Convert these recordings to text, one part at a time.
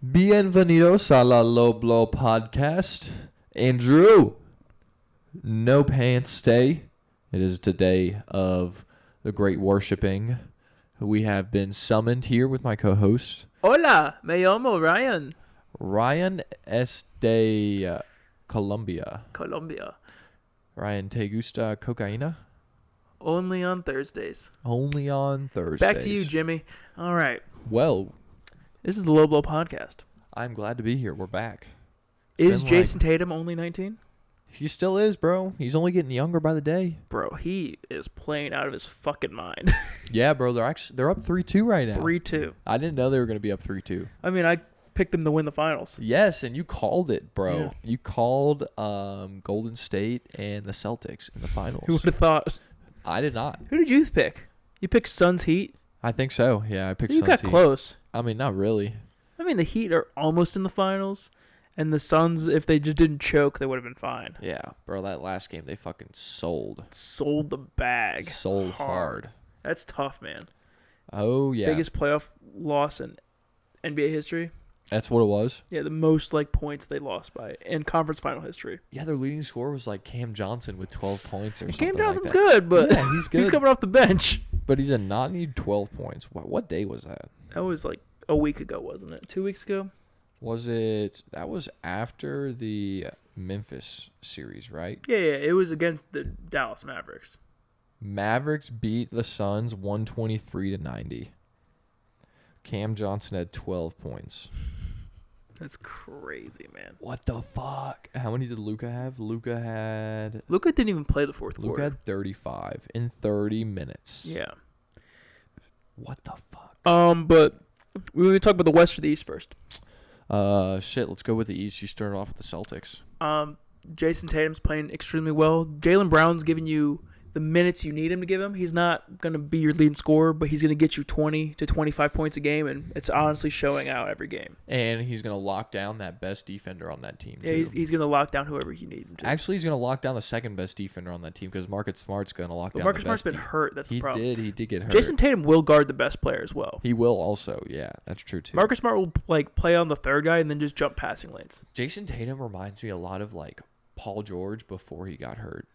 Bienvenidos a la Low Blow podcast. Andrew, no pants day. It is today of the great worshiping. We have been summoned here with my co-host. Hola, me llamo Ryan. Ryan es de Colombia. Ryan, ¿te gusta cocaína? Only on Thursdays. Only on Thursdays. Back to you, Jimmy. All right. Well, this is the Low Blow podcast. I'm glad to be here. We're back. Is Jason Tatum only 19? He still is, bro. He's only getting younger by the day. Bro, he is playing out of his fucking mind. Yeah, bro. They're up 3-2 right now. 3-2. I didn't know they were going to be up 3-2. I mean, I picked them to win the finals. Yes, and you called it, bro. Yeah. You called Golden State and the Celtics in the finals. Who would have thought? I did not. Who did you pick? You picked Suns Heat? I think so. Yeah, I picked You Suns. got Heat. close. I mean, not really. I mean, the Heat are almost in the finals, and the Suns, if they just didn't choke, they would have been fine. Yeah, bro, that last game, they fucking sold. Sold the bag. Sold hard. That's tough, man. Oh, yeah. Biggest playoff loss in NBA history. That's what it was? Yeah, the most points they lost by in conference final history. Yeah, their leading scorer was Cam Johnson with 12 points or something. Cam Johnson's like that. good, but yeah, he's good. He's coming off the bench. But he did not need 12 points. What day was that? That was a week ago, wasn't it? 2 weeks ago? Was it? That was after the Memphis series, right? Yeah, it was against the Dallas Mavericks. Mavericks beat the Suns 123-90. Cam Johnson had 12 points. That's crazy, man. What the fuck? How many did Luka have? Luka didn't even play the fourth quarter. Luka had 35 in 30 minutes. Yeah. What the fuck? But we're going to talk about the West or the East first. Shit, let's go with the East. You started off with the Celtics. Jason Tatum's playing extremely well. Jaylen Brown's giving you the minutes you need him to give him. He's not going to be your leading scorer, but he's going to get you 20 to 25 points a game, and it's honestly showing out every game. And he's going to lock down that best defender on that team, yeah, too. He's going to lock down whoever you need him to. Actually, he's going to lock down the second best defender on that team because Marcus Smart's going to lock down Marcus the best. Smart's been hurt. That's the problem. He did get hurt. Jason Tatum will guard the best player as well. He will also. Yeah, that's true, too. Marcus Smart will play on the third guy and then just jump passing lanes. Jason Tatum reminds me a lot of Paul George before he got hurt.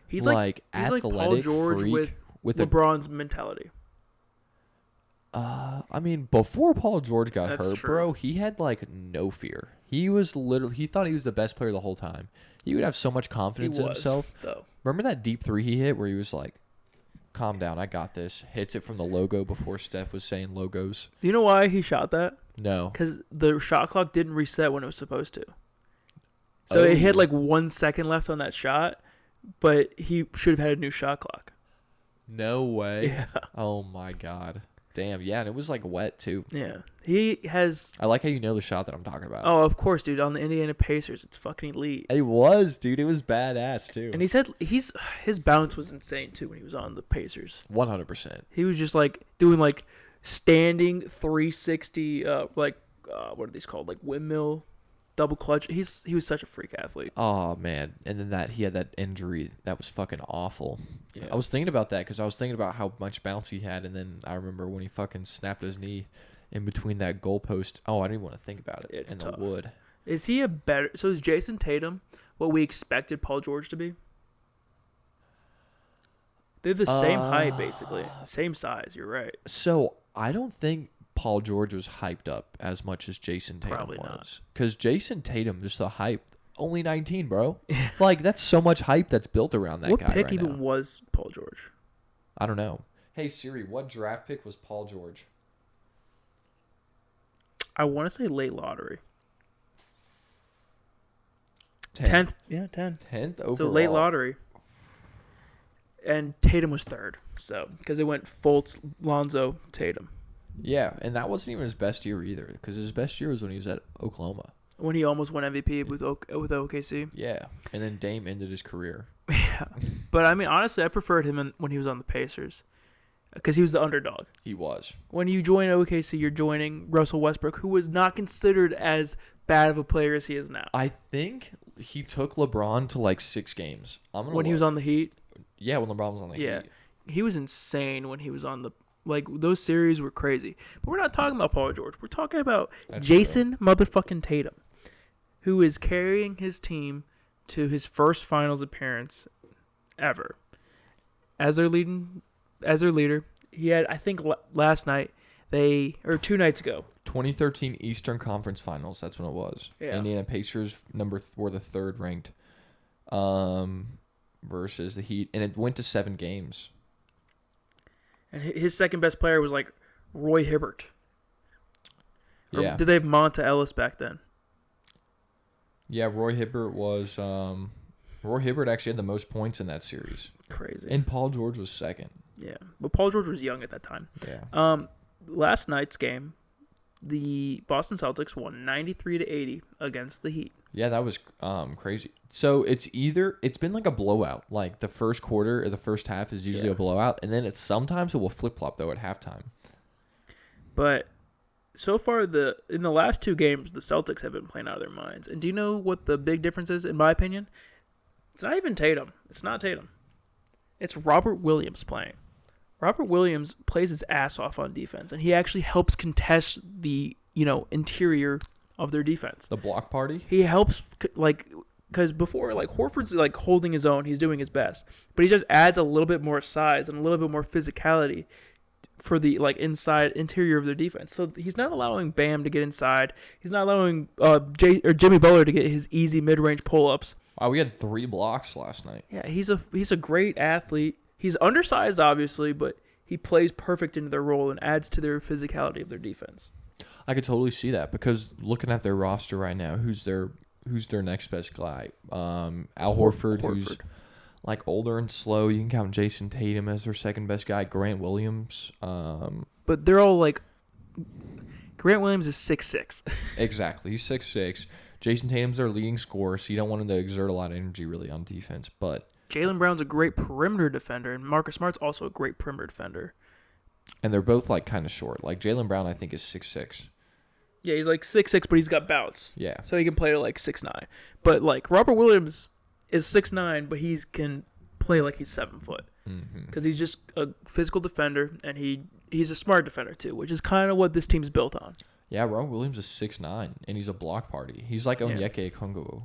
He's athletic, Paul George with LeBron's mentality. I mean, before Paul George got hurt, true. bro, he had no fear. He thought he was the best player the whole time. He would have so much confidence in himself. Though. Remember that deep three he hit where he was like, calm down, I got this. Hits it from the logo before Steph was saying logos. Do you know why he shot that? No. Because the shot clock didn't reset when it was supposed to. So it had 1 second left on that shot, but he should have had a new shot clock. No way. Yeah. Oh my God. Damn. Yeah, and it was wet too. Yeah. He has. I like how you know the shot that I'm talking about. Oh, of course, dude. On the Indiana Pacers, it's fucking elite. It was, dude. It was badass too. And he said his balance was insane too when he was on the Pacers. 100%. He was just doing standing 360 what are these called? Windmill double clutch. He was such a freak athlete. Oh man, and then he had that injury that was fucking awful. Yeah. I was thinking about that because I was thinking about how much bounce he had, and then I remember when he fucking snapped his knee in between that goalpost. Oh, I didn't want to think about it. It's tough. The wood. Is he is Jason Tatum what we expected Paul George to be? They're the same height, basically, same size. You're right. So I don't think Paul George was hyped up as much as Jason Tatum Probably was. Because Jason Tatum, just the hype, only 19, bro. That's so much hype that's built around that guy What pick right even now. was Paul George? I don't know. Hey, Siri, what draft pick was Paul George? I want to say late lottery. 10th. Yeah, 10. 10th overall. So late lottery. And Tatum was third. So, because it went Fultz, Lonzo, Tatum. Yeah, and that wasn't even his best year either, because his best year was when he was at Oklahoma. When he almost won MVP with OKC. Yeah, and then Dame ended his career. Yeah, but I mean, honestly, I preferred him when he was on the Pacers, because he was the underdog. He was. When you join OKC, you're joining Russell Westbrook, who was not considered as bad of a player as he is now. I think he took LeBron to 6 games. When he was on the Heat. Yeah, when LeBron was on the Heat. He was insane when he was on the Like, those series were crazy. But we're not talking about Paul George. We're talking about That's Jason motherfucking Tatum, who is carrying his team to his first finals appearance ever. As their leader, he had, I think, last night, 2 nights ago. 2013 Eastern Conference Finals. That's when it was. Yeah. Indiana Pacers were the third ranked, versus the Heat, and it went to 7 games. And his second best player was like Roy Hibbert. Or Yeah. did they have Monta Ellis back then? Yeah, Roy Hibbert actually had the most points in that series. Crazy. And Paul George was second. Yeah, but Paul George was young at that time. Yeah. Last night's game, the Boston Celtics won 93-80 against the Heat. Yeah, that was crazy. So it's been like a blowout. Like the first quarter or the first half is usually a blowout, and then sometimes it will flip-flop though at halftime. But so far in the last 2 games, the Celtics have been playing out of their minds. And do you know what the big difference is in my opinion? It's not even Tatum. It's not Tatum. It's Robert Williams playing. Robert Williams plays his ass off on defense, and he actually helps contest the, interior of their defense. The block party? He helps, because before, Horford's, holding his own. He's doing his best. But he just adds a little bit more size and a little bit more physicality for the, interior of their defense. So he's not allowing Bam to get inside. He's not allowing Jimmy Butler to get his easy mid-range pull-ups. Wow, we had 3 blocks last night. Yeah, he's a great athlete. He's undersized, obviously, but he plays perfect into their role and adds to their physicality of their defense. I could totally see that because looking at their roster right now, who's their next best guy? Al Horford, who's older and slow. You can count Jason Tatum as their second best guy. Grant Williams. But they're all Grant Williams is 6'6". Exactly, he's 6'6". Jason Tatum's their leading scorer, so you don't want him to exert a lot of energy really on defense. But Jaylen Brown's a great perimeter defender, and Marcus Smart's also a great perimeter defender. And they're both kind of short. Jaylen Brown, I think, is 6'6". Yeah, he's 6'6", but he's got bounce. Yeah. So he can play to 6'9". But Robert Williams is 6'9", but he can play like he's 7 foot. Because he's just a physical defender, and he's a smart defender too, which is kind of what this team's built on. Yeah, Robert Williams is 6'9", and he's a block party. He's like Onyeka Okongwu.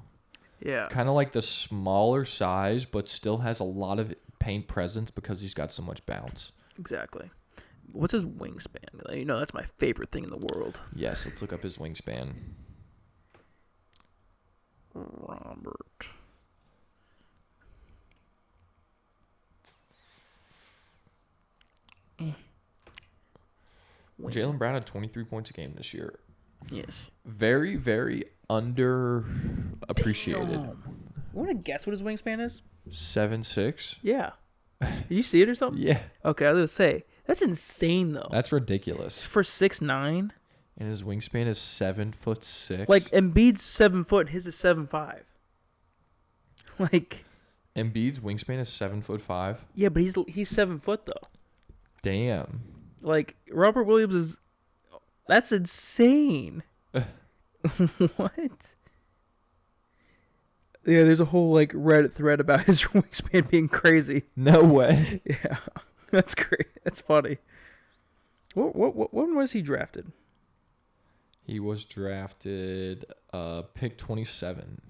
Yeah. Kind of the smaller size, but still has a lot of paint presence because he's got so much bounce. Exactly. What's his wingspan? That's my favorite thing in the world. Yes, let's look up his wingspan. Robert. Jaylen Brown had 23 points a game this year. Yes. Very, very underappreciated. You want to guess what his wingspan is? 7'6". Yeah. Did you see it or something? Yeah. Okay, I was going to say. That's insane, though. That's ridiculous. For 6'9". And his wingspan is 7'6". Embiid's 7 foot, and his is 7'5". Embiid's wingspan is 7'5". Yeah, but he's 7 foot, though. Damn. Robert Williams is... That's insane. What? Yeah, there's a whole Reddit thread about his wingspan being crazy. No way. Yeah, that's great. That's funny. When was he drafted? He was drafted pick 27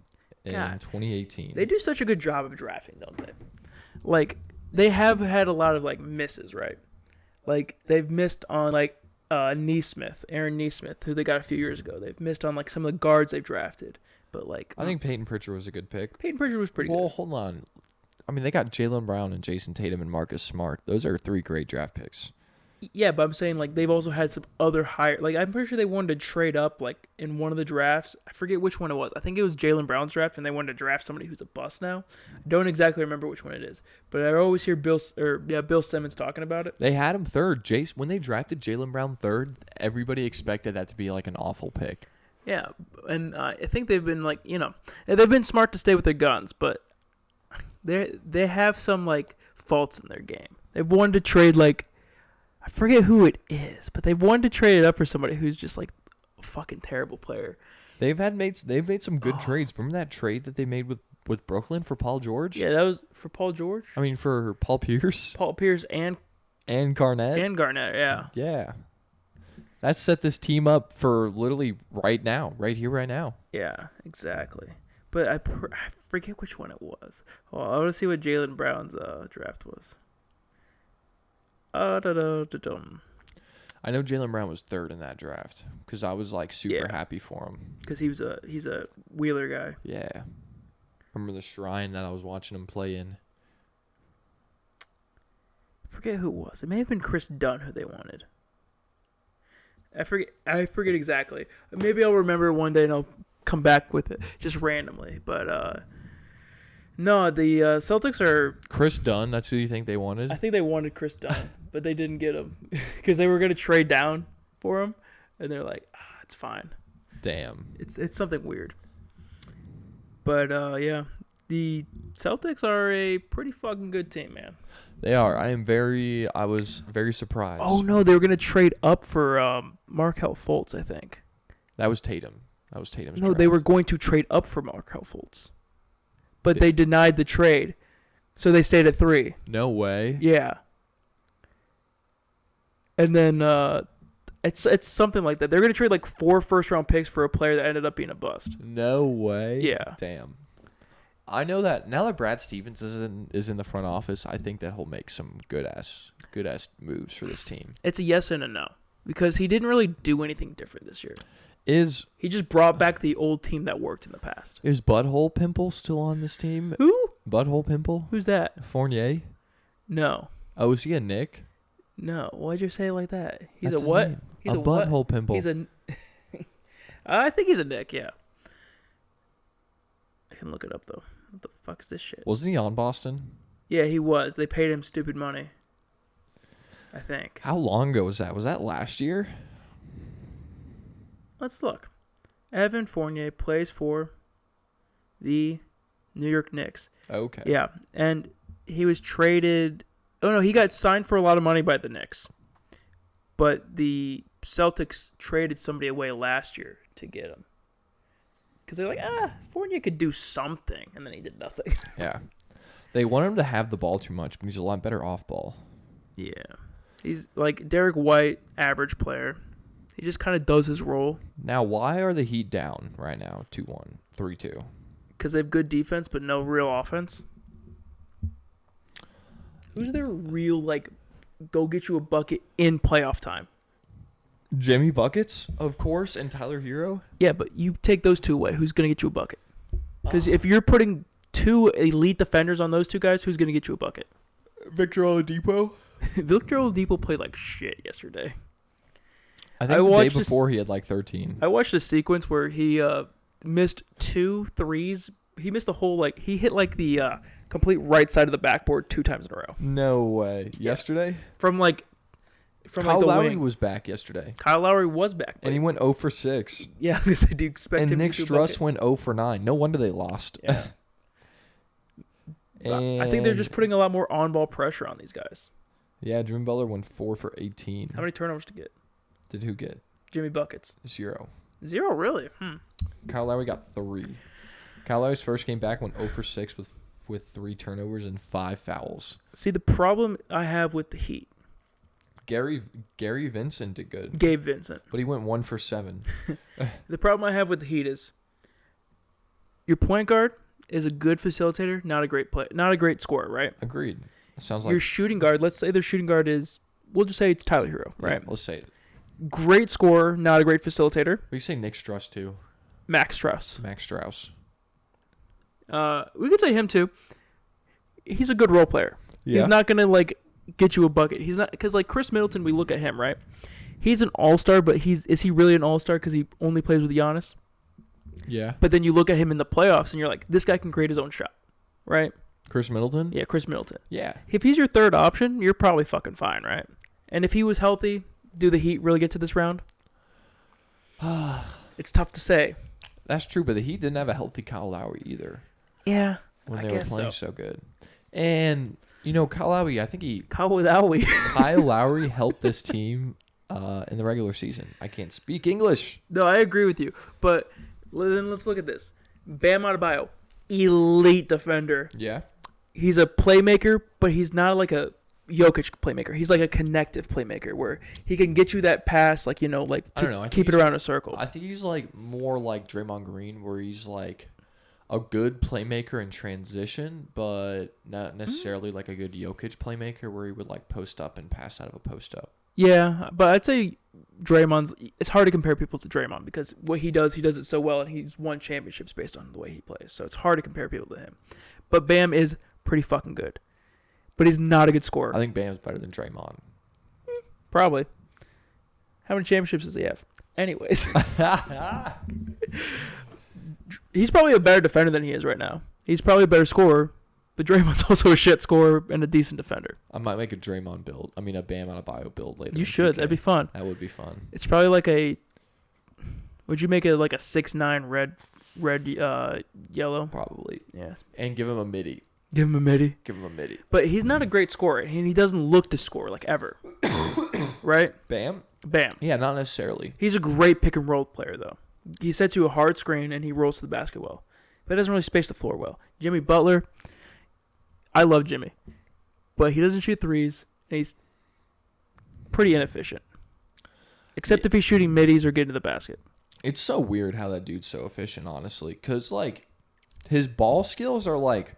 in 2018. They do such a good job of drafting, don't they? They have had a lot of misses, right? They've missed on Aaron Nesmith, who they got a few years ago. They've missed on some of the guards they've drafted. But I think Peyton Pritchard was a good pick. Peyton Pritchard was pretty good. Well, hold on. I mean, they got Jaylen Brown and Jason Tatum and Marcus Smart. Those are 3 great draft picks. Yeah, but I'm saying they've also had some other higher. I'm pretty sure they wanted to trade up in one of the drafts. I forget which one it was. I think it was Jaylen Brown's draft, and they wanted to draft somebody who's a bust now. I don't exactly remember which one it is, but I always hear Bill Simmons talking about it. They had him third. When they drafted Jaylen Brown third, everybody expected that to be an awful pick. Yeah, and I think they've been they've been smart to stay with their guns, but they have some faults in their game. They've wanted to trade I forget who it is, but they've wanted to trade it up for somebody who's just a fucking terrible player. They've made some good trades. Remember that trade that they made with Brooklyn for Paul George? Yeah, that was for Paul George. I mean, for Paul Pierce. Paul Pierce and And Garnett. And Garnett, yeah. Yeah. That set this team up for literally right now. Right here, right now. Yeah, exactly. But I forget which one it was. Oh, I want to see what Jaylen Brown's draft was. Da-da-da-da-dum. I know Jaylen Brown was third in that draft because I was like super happy for him. Because he's a Wheeler guy. Yeah. Remember the shrine that I was watching him play in? I forget who it was. It may have been Chris Dunn who they wanted. I forget exactly. Maybe I'll remember one day and I'll come back with it just randomly. But no, the Celtics are. Chris Dunn. That's who you think they wanted? I think they wanted Chris Dunn, but they didn't get him because they were going to trade down for him, and they're like, it's fine. Damn. It's something weird. But yeah, the Celtics are a pretty fucking good team, man. They are. I was very surprised. Oh no, they were going to trade up for Markelle Fultz, I think. That was Tatum. That was Tatum's No, draft. they were going to trade up for Markelle Fultz. But they denied the trade. So they stayed at 3. No way. Yeah. And then it's something like that. They're going to trade like 4 first-round picks for a player that ended up being a bust. No way. Yeah. Damn. I know that now that Brad Stevens is in the front office, I think that he'll make some good ass moves for this team. It's a yes and a no because he didn't really do anything different this year. He just brought back the old team that worked in the past. Is Butthole Pimple still on this team? Who? Butthole Pimple? Who's that? Fournier? No. Oh, is he a Nick? No. Why'd you say it like that? He's That's a his what? name. He's a Butthole what? Pimple. He's a. I think he's a Nick. Yeah. I can look it up though. What the fuck is this shit? Wasn't he on Boston? Yeah, he was. They paid him stupid money. I think. How long ago was that? Was that last year? Let's look. Evan Fournier plays for the New York Knicks. Okay. Yeah, and he was traded. Oh no, he got signed for a lot of money by the Knicks, but the Celtics traded somebody away last year to get him because they're like, Fournier could do something, and then he did nothing. Yeah. They want him to have the ball too much, but he's a lot better off ball. Yeah, he's like Derek White, average player. He just kind of does his role. Now, why are the Heat down right now? 2-1, 3-2. Because they have good defense, but no real offense. Who's their real, like, go get you a bucket in playoff time? Jimmy Buckets, of course, and Tyler Hero. Yeah, but you take those two away. Who's going to get you a bucket? Because if you're putting 2 elite defenders on those 2 guys, who's going to get you a bucket? Victor Oladipo. Victor Oladipo played like shit yesterday. I think the day before he had like 13. I watched a sequence where he missed 2 threes. He missed the whole, like, he hit like the complete right side of the backboard 2 times in a row. No way. Yeah. Yesterday? From Kyle the Lowry wing. was back yesterday. Kyle Lowry was back. And he went 0 for 6. Yeah, I was going to say, do you expect and him Nick to do a Struss bucket? went 0 for 9. No wonder they lost. Yeah. And I think they're just putting a lot more on-ball pressure on these guys. Yeah, Jimmy Butler went 4 for 18. How many turnovers to get? Did who get? Jimmy Buckets. 0. 0, really? Kyle Lowry got 3. Kyle Lowry's first game back went 0 for 6 with 3 turnovers and 5 fouls. See, the problem I have with the Heat. Gary Vincent did good. Gabe Vincent. But he went 1 for 7. The problem I have with the Heat is your point guard is a good facilitator, not a great scorer, right? Agreed. Sounds like Your shooting guard, let's say their shooting guard is, we'll just say it's Tyler Hero, right? Yeah, let's say it. Great scorer, not a great facilitator. We say Nick Struss too. Max Strauss. Max Strauss. We could say him too. He's a good role player. Yeah. He's not gonna like get you a bucket. He's not, because like Chris Middleton, we look at him, right? He's an all-star, but is he really an all-star because he only plays with Giannis? Yeah. But then you look at him in the playoffs and you're like, this guy can create his own shot, right? Chris Middleton? Yeah, Chris Middleton. Yeah. If he's your third option, you're probably fucking fine, right? And if he was healthy, do the Heat really get to this round? It's tough to say. That's true, but the Heat didn't have a healthy Kyle Lowry either Yeah, when I they were guess playing so. so good. And, Kyle Lowry, I think Kyle Lowry. Kyle Lowry helped this team in the regular season. I can't speak English. No, I agree with you. But then let's look at this. Bam Adebayo, elite defender. Yeah. He's a playmaker, but he's not like a Jokic playmaker. He's like a connective playmaker where he can get you that pass, like, like I don't know. I keep it around a circle. I think he's like more like Draymond Green, where he's like a good playmaker in transition, but not necessarily like a good Jokic playmaker where he would like post up and pass out of a post up. Yeah, but I'd say it's hard to compare people to Draymond because what he does it so well, and he's won championships based on the way he plays. So it's hard to compare people to him. But Bam is pretty fucking good. But he's not a good scorer. I think Bam's better than Draymond. Probably. How many championships does he have? Anyways. He's probably a better defender than he is right now. He's probably a better scorer, but Draymond's also a shit scorer and a decent defender. I might make a Draymond build. I mean, a Bam out of bio build later. You should. 2K. That'd be fun. That would be fun. It's probably like would you make it like a 6'9" red, yellow? Probably. Yeah. And give him a midi. Give him a midi. Give him a midi. But he's not a great scorer, and he doesn't look to score, like, ever. Right? Bam? Bam. Yeah, not necessarily. He's a great pick-and-roll player, though. He sets you a hard screen, and he rolls to the basket well. But he doesn't really space the floor well. Jimmy Butler, I love Jimmy. But he doesn't shoot threes, and he's pretty inefficient. Except if he's shooting middies or getting to the basket. It's so weird how that dude's so efficient, honestly. Because, like, his ball skills are, like...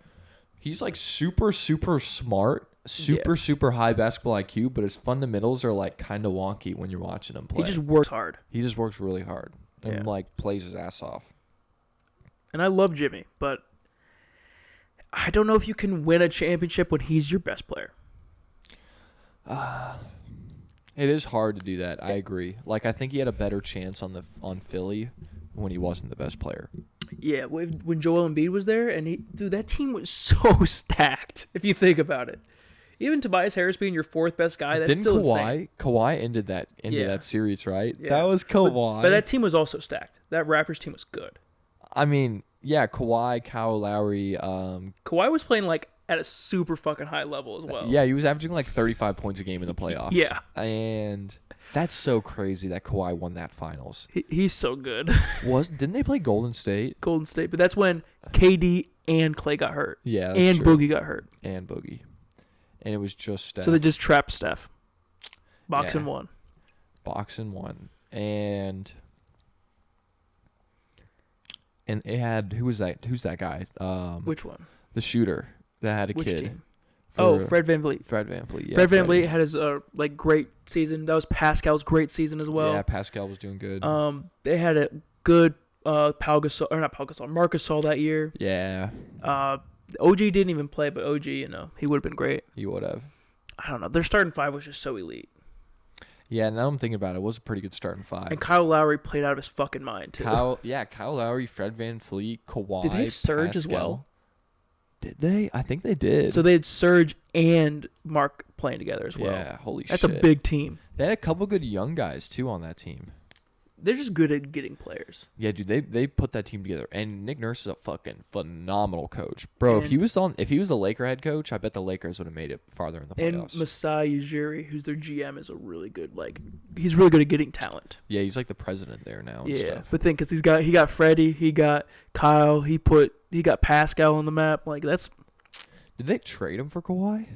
He's like super, super smart, super high basketball IQ, but his fundamentals are like kind of wonky when you're watching him play. He just works hard. He just works really hard and like plays his ass off. And I love Jimmy, but I don't know if you can win a championship when he's your best player. It is hard to do that. I agree. Like I think he had a better chance on Philly when he wasn't the best player. Yeah, when Joel Embiid was there, and that team was so stacked. If you think about it, even Tobias Harris being your fourth best guy, that's still insane. Kawhi ended that series, right? Yeah. That was Kawhi. But that team was also stacked. That Raptors team was good. I mean, yeah, Kawhi, Kyle Lowry. Kawhi was playing like at a super fucking high level as well. Yeah, he was averaging like 35 points a game in the playoffs. Yeah, and that's so crazy that Kawhi won that finals. He's so good. Didn't they play Golden State? Golden State, but that's when KD and Clay got hurt. Yeah, and true. Boogie got hurt. And Boogie, and it was just Steph. So they just trapped Steph. Boxing one, and it had who's that guy? Which one? The shooter that had a Which kid. team? Fred VanVleet. Yeah, Fred VanVleet had his great season. That was Pascal's great season as well. Yeah, Pascal was doing good. They had a good Marc Gasol that year. Yeah. OG didn't even play, but OG, he would have been great. He would have. I don't know. Their starting five was just so elite. Yeah, now I'm thinking about it. It was a pretty good starting five. And Kyle Lowry played out of his fucking mind too. Kyle Lowry, Fred VanVleet, Kawhi. Did they have Serge Pascal. as well? Did they? I think they did. So they had Serge and Mark playing together as well. Yeah, holy shit. That's a big team. They had a couple good young guys, too, on that team. They're just good at getting players. Yeah, dude, they put that team together. And Nick Nurse is a fucking phenomenal coach. Bro, if he was a Laker head coach, I bet the Lakers would have made it farther in the playoffs. And Masai Ujiri, who's their GM, is a really good, he's really good at getting talent. Yeah, he's like the president there now and stuff. But think, because he got Freddie, he got Kyle, he got Pascal on the map. Did they trade him for Kawhi?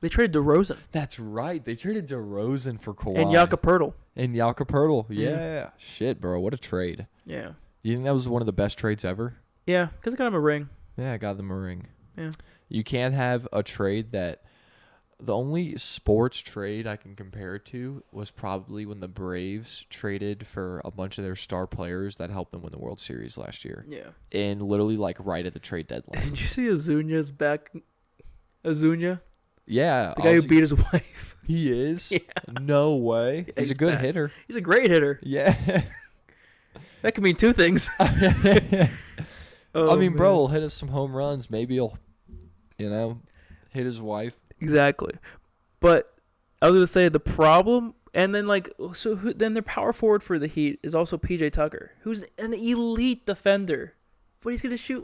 They traded DeRozan. That's right. They traded DeRozan for Kawhi. And Jakob Poeltl. Yeah. Shit, bro. What a trade. Yeah. You think that was one of the best trades ever? Yeah, because I got him a ring. Yeah, I got them a ring. Yeah. You can't have a trade that... The only sports trade I can compare it to was probably when the Braves traded for a bunch of their star players that helped them win the World Series last year. Yeah. And literally, right at the trade deadline. Did you see Azuna's back? Azuna? Yeah. The guy who beat his wife. He is? Yeah. No way. Yeah, he's a good back. hitter. He's a great hitter. Yeah. That could mean two things. I mean, bro will hit us some home runs. Maybe he'll, hit his wife. Exactly. But I was going to say the problem, and then then their power forward for the Heat is also PJ Tucker, who's an elite defender, but he's going to shoot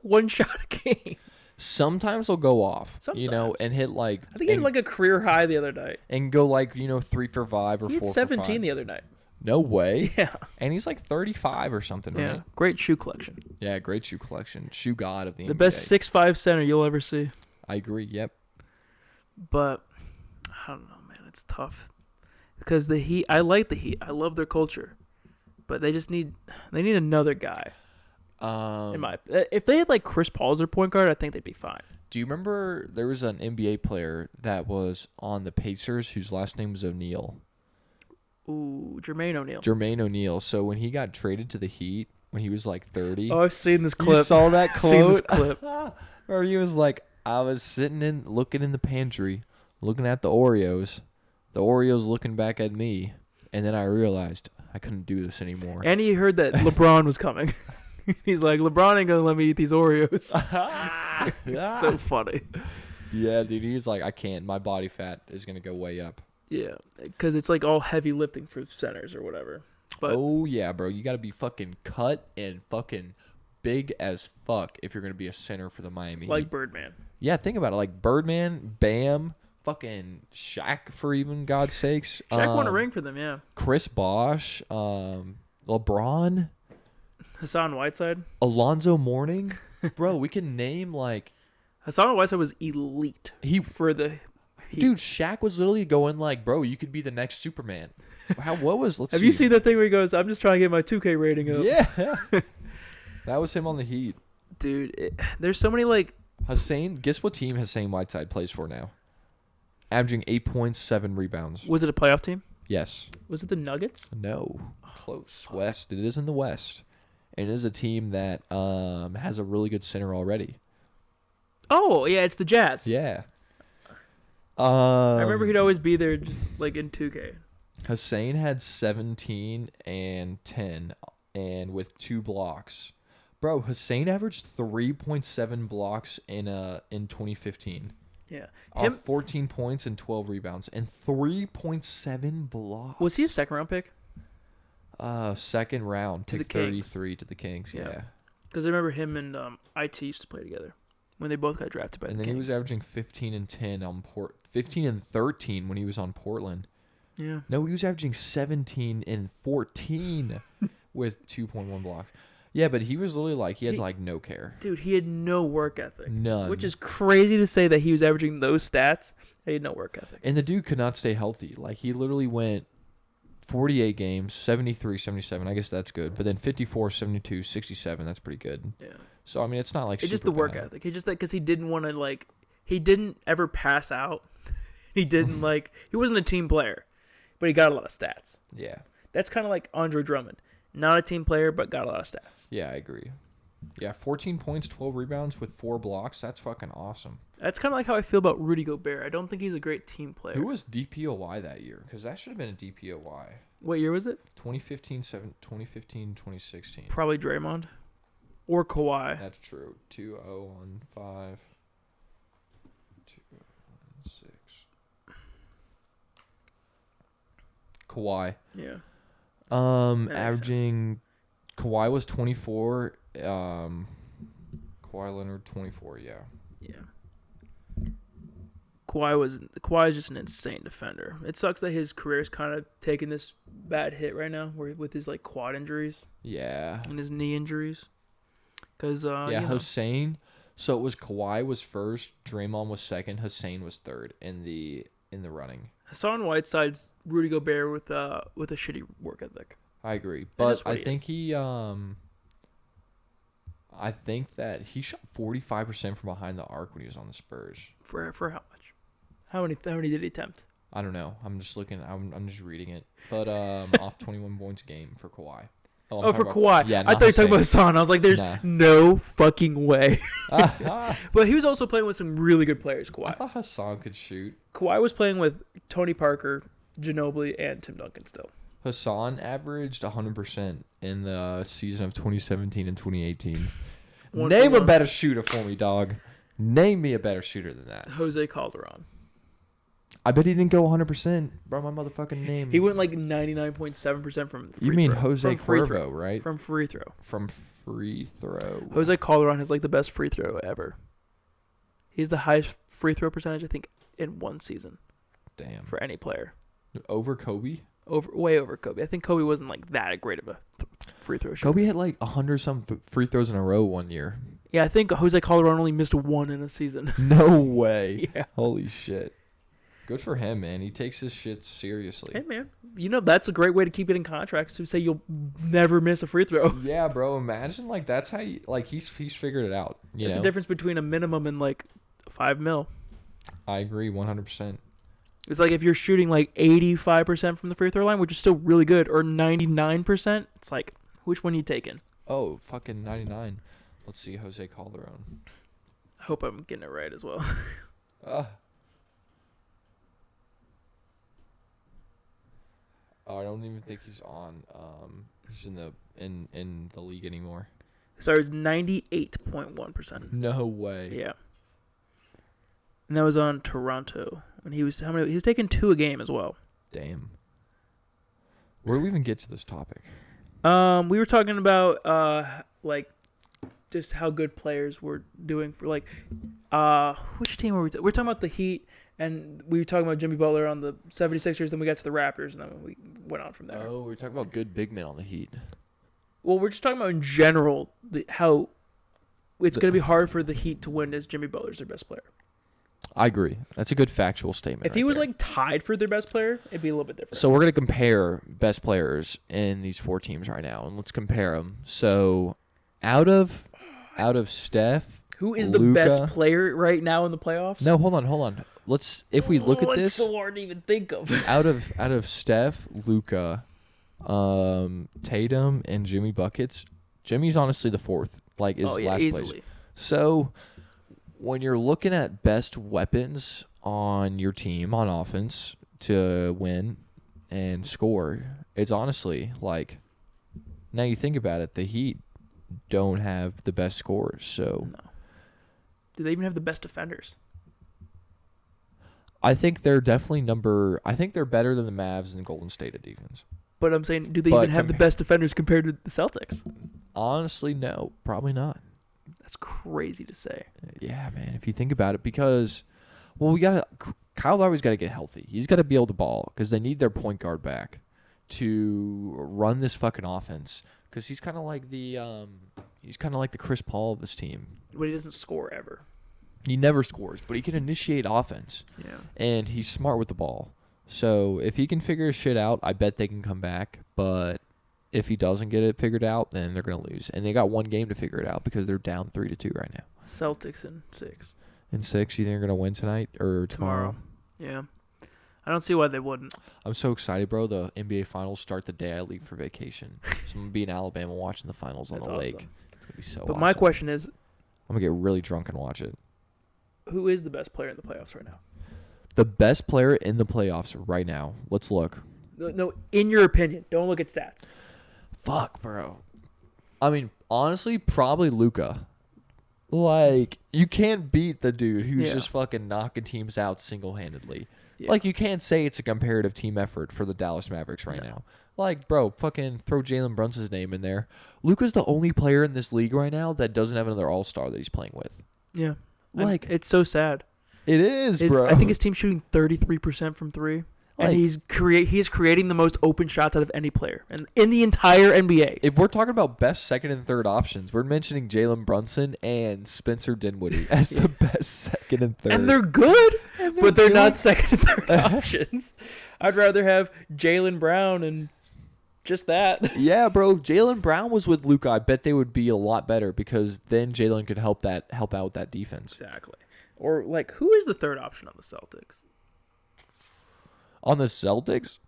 one shot a game. Sometimes he'll go off, Sometimes. and hit I think he had a career high the other night. And go 3 for 5 or 4 for 5. He had 17 the other night. No way. Yeah. And he's 35 or something, right? Yeah. Great shoe collection. Yeah, great shoe collection. Shoe god of the NBA. The best 6'5" center you'll ever see. I agree. Yep. But I don't know, man. It's tough because the Heat. I like the Heat. I love their culture, but they need another guy. If they had like Chris Paul as their point guard, I think they'd be fine. Do you remember there was an NBA player that was on the Pacers whose last name was O'Neal? Ooh, Jermaine O'Neal. Jermaine O'Neal. So when he got traded to the Heat when he was like 30. Oh, I've seen this clip. You saw that quote? Seen this clip. Where he was like, I was looking in the pantry, looking at the Oreos looking back at me, and then I realized I couldn't do this anymore. And he heard that LeBron was coming. He's like, LeBron ain't gonna let me eat these Oreos. It's so funny. Yeah, dude. He's like, I can't. My body fat is gonna go way up. Yeah, because it's like all heavy lifting for centers or whatever. But oh yeah, bro. You gotta be fucking cut and fucking big as fuck if you're gonna be a center for the Miami like Heat. Birdman. Yeah, think about it. Like Birdman, Bam, fucking Shaq, for even God's sakes. Shaq won a ring for them, yeah. Chris Bosh, LeBron, Hassan Whiteside. Alonzo Mourning. Bro, we can name like Hassan Whiteside was elite. For the Heat. Dude, Shaq was literally going like, bro, you could be the next Superman. Have you seen that thing where he goes, I'm just trying to get my 2K rating up? Yeah. That was him on the Heat. Dude, there's so many like... Hussein, guess what team Hussein Whiteside plays for now? Averaging 8 points, 7 rebounds. Was it a playoff team? Yes. Was it the Nuggets? No. Close. West. It is in the West. And it is a team that has a really good center already. Oh, yeah, it's the Jazz. Yeah. I remember he'd always be there just like in 2K. Hussein had 17 and 10 and with 2 blocks. Bro, Hussein averaged 3.7 blocks in 2015. Yeah. Off 14 points and 12 rebounds and 3.7 blocks. Was he a second round pick? Second round, to pick the Kings. 33 to the Kings, yeah. Because I remember him and IT used to play together when they both got drafted by the Kings. And then he was averaging 15 and 10 on 15 and 13 when he was on Portland. Yeah. No, he was averaging 17 and 14 with 2.1 blocks. Yeah, but he was literally like, he had like no care. Dude, he had no work ethic. None. Which is crazy to say that he was averaging those stats. He had no work ethic. And the dude could not stay healthy. Like, he literally went 48 games, 73, 77. I guess that's good. But then 54, 72, 67. That's pretty good. Yeah. So, I mean, it's not like it's just the work ethic. He just, like, because he didn't want to, like, he didn't ever pass out. He didn't, like, he wasn't a team player. But he got a lot of stats. Yeah. That's kind of like Andre Drummond. Not a team player, but got a lot of stats. Yeah, I agree. Yeah, 14 points, 12 rebounds with 4 blocks. That's fucking awesome. That's kind of like how I feel about Rudy Gobert. I don't think he's a great team player. Who was DPOY that year? Because that should have been a DPOY. What year was it? 2015, 2016. Probably Draymond. Or Kawhi. That's true. 2015. 2016. Kawhi. Yeah. Averaging, Kawhi was 24. Kawhi Leonard 24. Yeah. Yeah. Kawhi is just an insane defender. It sucks that his career's kind of taking this bad hit right now, with his like quad injuries. Yeah. And his knee injuries. Because Hussein. So it was Kawhi was first, Draymond was second, Hussein was third in the running. Hassan Whiteside's Rudy Gobert with a shitty work ethic. I agree, but I think that he shot 45% from behind the arc when he was on the Spurs. For how much? How many did he attempt? I don't know. I'm just looking. I'm just reading it. But off 21 points a game for Kawhi. Oh, for Kawhi. Yeah, I thought you were talking about Hassan. I was like, there's no fucking way. But he was also playing with some really good players, Kawhi. I thought Hassan could shoot. Kawhi was playing with Tony Parker, Ginobili, and Tim Duncan still. Hassan averaged 100% in the season of 2017 and 2018. Name a better shooter for me, dog. Name me a better shooter than that. Jose Calderon. I bet he didn't go 100%. Bro, my motherfucking name. He went like 99.7% from free throw. You mean Jose Cuervo, right? From free throw. From free throw. Jose Calderon has like the best free throw ever. He's the highest free throw percentage, I think, in one season. Damn. For any player. Over Kobe? Way over Kobe. I think Kobe wasn't like that great of a free throw shooter. Kobe had like 100-some free throws in a row one year. Yeah, I think Jose Calderon only missed one in a season. No way. Yeah. Holy shit. Good for him, man. He takes his shit seriously. Hey, man. That's a great way to keep getting contracts, to say you'll never miss a free throw. Yeah, bro. Imagine, like, that's how you, like, he's figured it out. It's the difference between a minimum and, like, $5 million. I agree 100%. It's like if you're shooting, like, 85% from the free throw line, which is still really good, or 99%, it's like, which one are you taking? Oh, fucking 99. Let's see, Jose Calderon. I hope I'm getting it right as well. I don't even think he's on. He's in the league anymore. So it was 98.1%. No way. Yeah. And that was on Toronto. And he was taking 2 a game as well. Damn. Where do we even get to this topic? We were talking about like just how good players were doing for like which team were we? We're talking about the Heat, and we were talking about Jimmy Butler on the 76ers. Then we got to the Raptors, and then we went on from there. Oh, we were talking about good big men on the Heat. Well, we're just talking about in general how it's going to be hard for the Heat to win as Jimmy Butler's their best player. I agree. That's a good factual statement. If he was like tied for their best player, it'd be a little bit different. So we're going to compare best players in these 4 teams right now, and let's compare them. So out of Steph, who is Luka, the best player right now in the playoffs? No, hold on. If we look at this, it's so hard to even think of. out of Steph, Luka, Tatum, and Jimmy buckets, Jimmy's honestly the 4th. Like is last easily. place. So when you're looking at best weapons on your team on offense to win and score, it's honestly like, now you think about it, the Heat don't have the best scorers. So no. Do they even have the best defenders? I think they're definitely I think they're better than the Mavs and Golden State at defense. But I'm saying, do they even have the best defenders compared to the Celtics? Honestly, no, probably not. That's crazy to say. Yeah, man. If you think about it, because, well, Kyle Lowry's got to get healthy. He's got to be able to ball because they need their point guard back to run this fucking offense. Because he's kind of like the Chris Paul of this team. But he doesn't score ever. He never scores, but he can initiate offense. Yeah. And he's smart with the ball. So if he can figure his shit out, I bet they can come back. But if he doesn't get it figured out, then they're going to lose. And they got one game to figure it out because they're down 3-2 right now. Celtics in 6. In 6, you think they're going to win tonight or tomorrow? Yeah. I don't see why they wouldn't. I'm so excited, bro. The NBA Finals start the day I leave for vacation. So I'm going to be in Alabama watching the finals on the lake. It's going to be so awesome. But my question is, I'm going to get really drunk and watch it. Who is the best player in the playoffs right now? The best player in the playoffs right now. Let's look. No, in your opinion. Don't look at stats. Fuck, bro. I mean, honestly, probably Luka. Like, you can't beat the dude who's just fucking knocking teams out single-handedly. Yeah. Like, you can't say it's a comparative team effort for the Dallas Mavericks right now. Like, bro, fucking throw Jalen Brunson's name in there. Luka's the only player in this league right now that doesn't have another all-star that he's playing with. Yeah. Like, it's so sad. It is, bro. I think his team's shooting 33% from 3. And he's creating the most open shots out of any player in the entire NBA. If we're talking about best second and third options, we're mentioning Jalen Brunson and Spencer Dinwiddie as the best second and third. And they're good, but they're not second and third options. I'd rather have Jaylen Brown and just that. Yeah, bro. Jaylen Brown was with Luka. I bet they would be a lot better because then Jaylen could help out with that defense. Exactly. Or like, who is the third option on the Celtics? On the Celtics?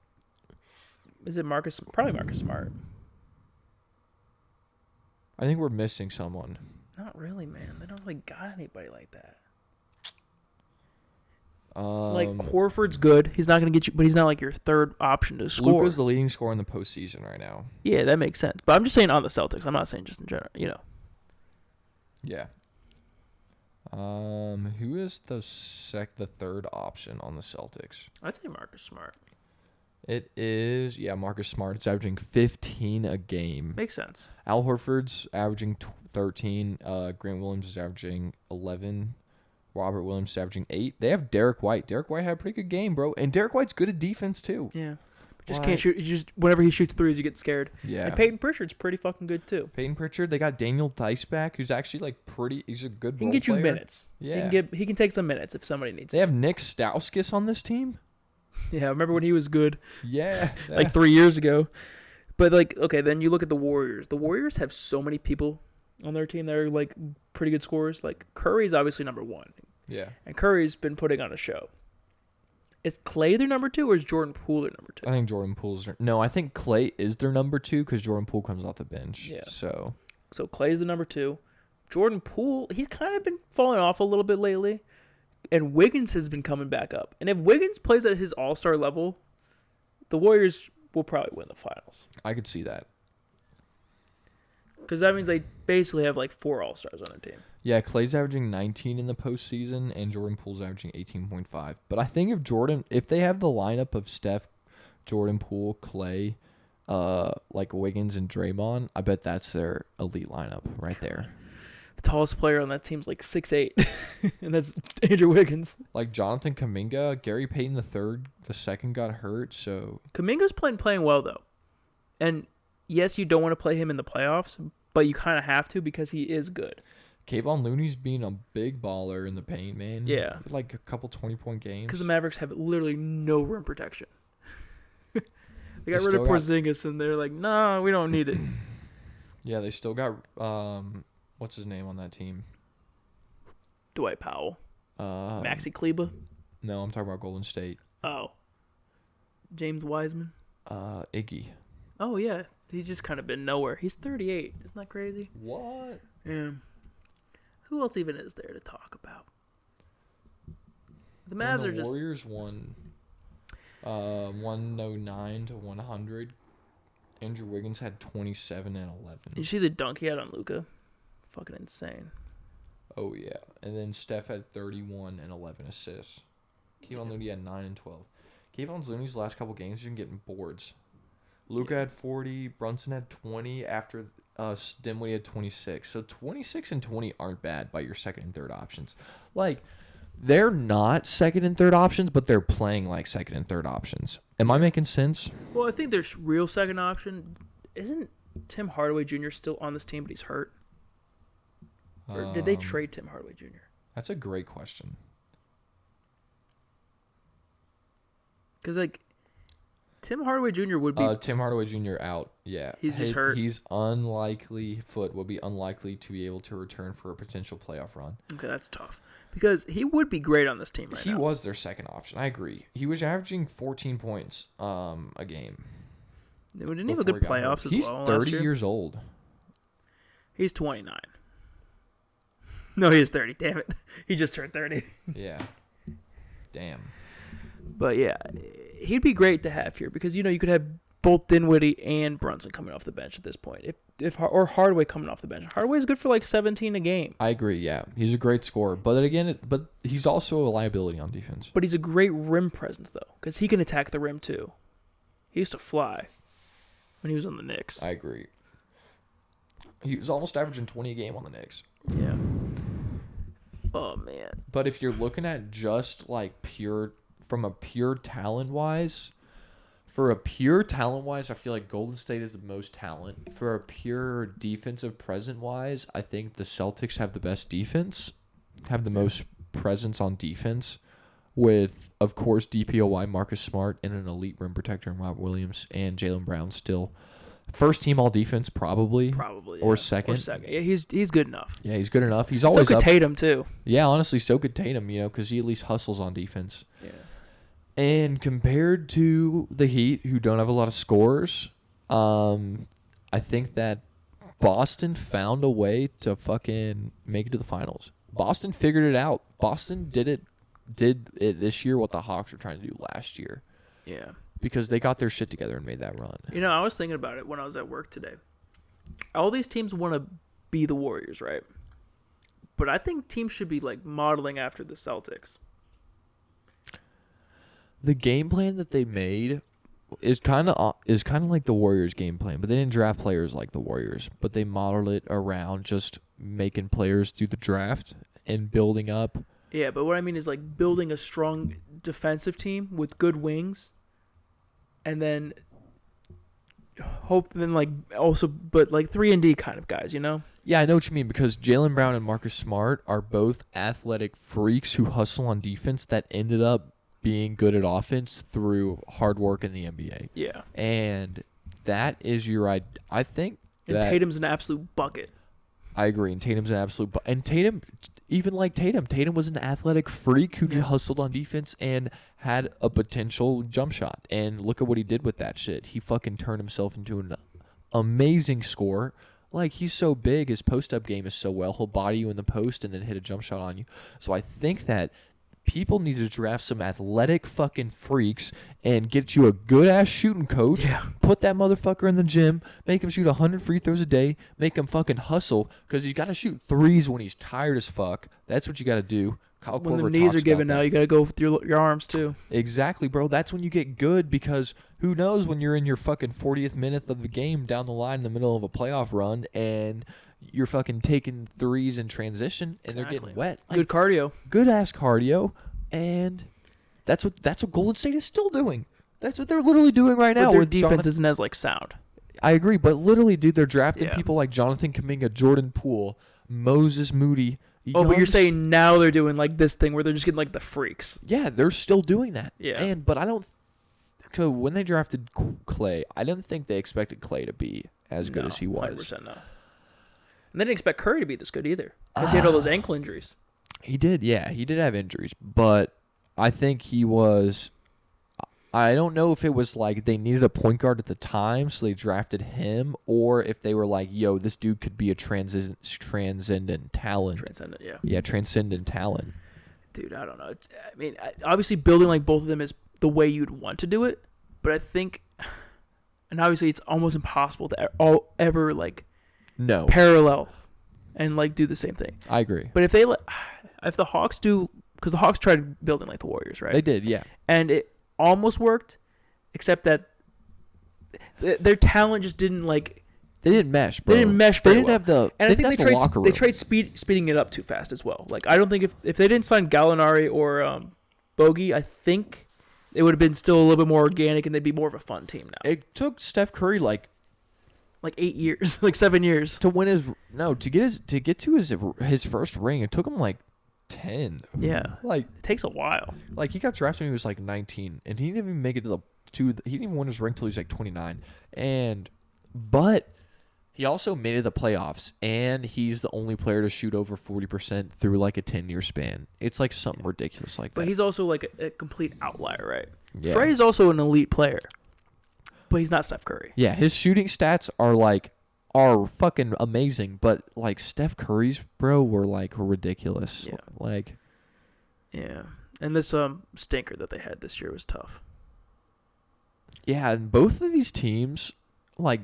Is it Marcus? Probably Marcus Smart. I think we're missing someone. Not really, man. They don't really got anybody like that. Like Horford's good. He's not going to get you, but he's not like your third option to score. Luka's the leading scorer in the postseason right now. Yeah, that makes sense. But I'm just saying on the Celtics. I'm not saying just in general. Yeah. Who is the third option on the Celtics? I'd say Marcus Smart. It is, Marcus Smart. It's averaging 15 a game. Makes sense. Al Horford's averaging 13. Grant Williams is averaging 11. Robert Williams is averaging 8. They have Derek White. Derek White had a pretty good game, bro. And Derek White's good at defense, too. Yeah. Just can't shoot. Whenever he shoots threes, you get scared. Yeah. And Peyton Pritchard's pretty fucking good too. Peyton Pritchard. They got Daniel Theis back, who's actually like pretty. He's a good. He can get you minutes. Yeah. He can take some minutes if somebody needs. They have Nick Stauskas on this team. Yeah, remember when he was good? Yeah. Like 3 years ago. But like, okay, then you look at the Warriors. The Warriors have so many people on their team that are like pretty good scorers. Like Curry's obviously number one. Yeah. And Curry's been putting on a show. Is Clay their number 2 or is Jordan Poole their number 2? I think Jordan Poole's. No, I think Clay is their number 2 because Jordan Poole comes off the bench. Yeah. So Clay's the number 2. Jordan Poole, he's kind of been falling off a little bit lately. And Wiggins has been coming back up. And if Wiggins plays at his all-star level, the Warriors will probably win the finals. I could see that. Because that means they basically have like 4 all-stars on their team. Yeah, Clay's averaging 19 in the postseason, and Jordan Poole's averaging 18.5. But I think if they have the lineup of Steph, Jordan Poole, Clay, like Wiggins and Draymond, I bet that's their elite lineup right there. The tallest player on that team's like 6'8", and that's Andrew Wiggins. Like Jonathan Kuminga, Gary Payton the second got hurt, so Kuminga's playing well though, and yes, you don't want to play him in the playoffs, but you kind of have to because he is good. Kayvon Looney's being a big baller in the paint, man. Yeah. Like a couple 20-point games. Because the Mavericks have literally no rim protection. They got rid of Porzingis, and they're like, no, we don't need it. Yeah, they still got, what's his name on that team? Dwight Powell. Maxi Kleba? No, I'm talking about Golden State. Oh. James Wiseman? Iggy. Oh, yeah. He's just kind of been nowhere. He's 38. Isn't that crazy? What? Yeah. Who else even is there to talk about? The Mavs are just... The Warriors won 109 to 100. Andrew Wiggins had 27 and 11. You see the dunk he had on Luka? Fucking insane. Oh, yeah. And then Steph had 31 and 11 assists. Kayvon Looney had 9 and 12. Kayvon Looney's last couple games, he's been getting boards. Luka had 40. Brunson had 20. After Dinwiddie had 26. So 26 and 20 aren't bad by your second and third options. Like, they're not second and third options, but they're playing like second and third options. Am I making sense? Well, I think their real second option isn't Tim Hardaway Jr. still on this team, but he's hurt. Or did they trade Tim Hardaway Jr.? That's a great question. Because like Tim Hardaway Jr. would be Tim Hardaway Jr. out. Yeah, he's just hurt. He's unlikely. Foot will be unlikely to be able to return for a potential playoff run. Okay, that's tough because he would be great on this team right now. He was their second option. I agree. He was averaging 14 points a game. Didn't he have a good playoffs as He's well? He's 30 last year? years old. He's 29. No, he is 30. Damn it, he just turned 30. Yeah. Damn. But yeah, he'd be great to have here because you could have both Dinwiddie and Brunson coming off the bench at this point. Or Hardaway coming off the bench. Hardaway's good for like 17 a game. I agree. Yeah, he's a great scorer, but again, but he's also a liability on defense. But he's a great rim presence though, because he can attack the rim too. He used to fly when he was on the Knicks. I agree. He was almost averaging 20 a game on the Knicks. Yeah. Oh man. But if you're looking at just like from a pure talent wise, I feel like Golden State is the most talent. For a pure defensive present wise, I think the Celtics have the best defense, have the most presence on defense, with of course DPOY, Marcus Smart, and an elite rim protector in Robert Williams and Jaylen Brown still. First team all defense probably, or yeah. second. Yeah, he's good enough. Yeah, he's good enough. He's always so could up. Tatum too. Yeah, honestly, so could Tatum. Because he at least hustles on defense. Yeah. And compared to the Heat, who don't have a lot of scorers, I think that Boston found a way to fucking make it to the finals. Boston figured it out. Boston did it this year what the Hawks were trying to do last year. Yeah. Because they got their shit together and made that run. I was thinking about it when I was at work today. All these teams want to be the Warriors, right? But I think teams should be like modeling after the Celtics. The game plan that they made is kind of like the Warriors' game plan, but they didn't draft players like the Warriors. But they modeled it around just making players through the draft and building up. Yeah, but what I mean is like building a strong defensive team with good wings, and then also, but like 3-and-D kind of guys, you know? Yeah, I know what you mean, because Jaylen Brown and Marcus Smart are both athletic freaks who hustle on defense that ended up being good at offense through hard work in the NBA. Yeah. And that is I think And that Tatum's an absolute bucket. I agree. And Tatum's an absolute and Tatum, even like Tatum was an athletic freak who just hustled on defense and had a potential jump shot. And look at what he did with that shit. He fucking turned himself into an amazing scorer. Like, he's so big, his post-up game is so well. He'll body you in the post and then hit a jump shot on you. So I think that people need to draft some athletic fucking freaks and get you a good-ass shooting coach. Yeah. Put that motherfucker in the gym. Make him shoot 100 free throws a day. Make him fucking hustle, because he's got to shoot threes when he's tired as fuck. That's what you got to do. Kyle When the Korver knees talks are giving about out, that. you got to go with your arms too. Exactly, bro. That's when you get good, because who knows when you're in your fucking 40th minute of the game down the line in the middle of a playoff run and you're fucking taking threes in transition and they're getting wet. Like, Good cardio. good ass cardio, and that's what Golden State is still doing. That's what they're literally doing right now. But their with defense Jonathan, isn't as like sound. I agree, but literally, dude, they're drafting Yeah. people like Jonathan Kuminga, Jordan Poole, Moses Moody. Oh, but you're young saying now they're doing like this thing where they're just getting like the freaks. Yeah, they're still doing that. Yeah. But I don't. So when they drafted Clay, I didn't think they expected Clay to be as good as he was. 100% no. And they didn't expect Curry to be this good either, because he had all those ankle injuries. He did, yeah. He did have injuries, but I think he was. I don't know if it was like they needed a point guard at the time, so they drafted him, or if they were like, yo, this dude could be a transcendent talent. Transcendent, yeah. Yeah, transcendent talent. Dude, I don't know. I mean, obviously building like both of them is the way you'd want to do it, but I think, and obviously it's almost impossible to ever like No, parallel and like do the same thing. I agree. But if the Hawks do, because the Hawks tried building like the Warriors, right? They did, yeah. And it almost worked, except that their talent just didn't like. They didn't mesh, bro. They didn't mesh They very didn't well. have the. And I think didn't have the locker they room. tried speeding it up too fast as well. Like, I don't think if they didn't sign Gallinari or Bogey, I think it would have been still a little bit more organic and they'd be more of a fun team now. It took Steph Curry like 8 years, like 7 years. to win to get to his first ring. It took him like 10. Yeah, Like it takes a while. he got drafted when he was like 19, and he didn't even make it he didn't even win his ring till he was like 29. But he also made it to the playoffs, and he's the only player to shoot over 40% through like a 10-year span. It's like something ridiculous like But that. he's also like a complete outlier, right? Yeah. Trey is also an elite player, but he's not Steph Curry. Yeah, his shooting stats are fucking amazing, but like Steph Curry's, bro, were like ridiculous. Yeah. Like, Yeah, and this stinker that they had this year was tough. yeah, and both of these teams, like,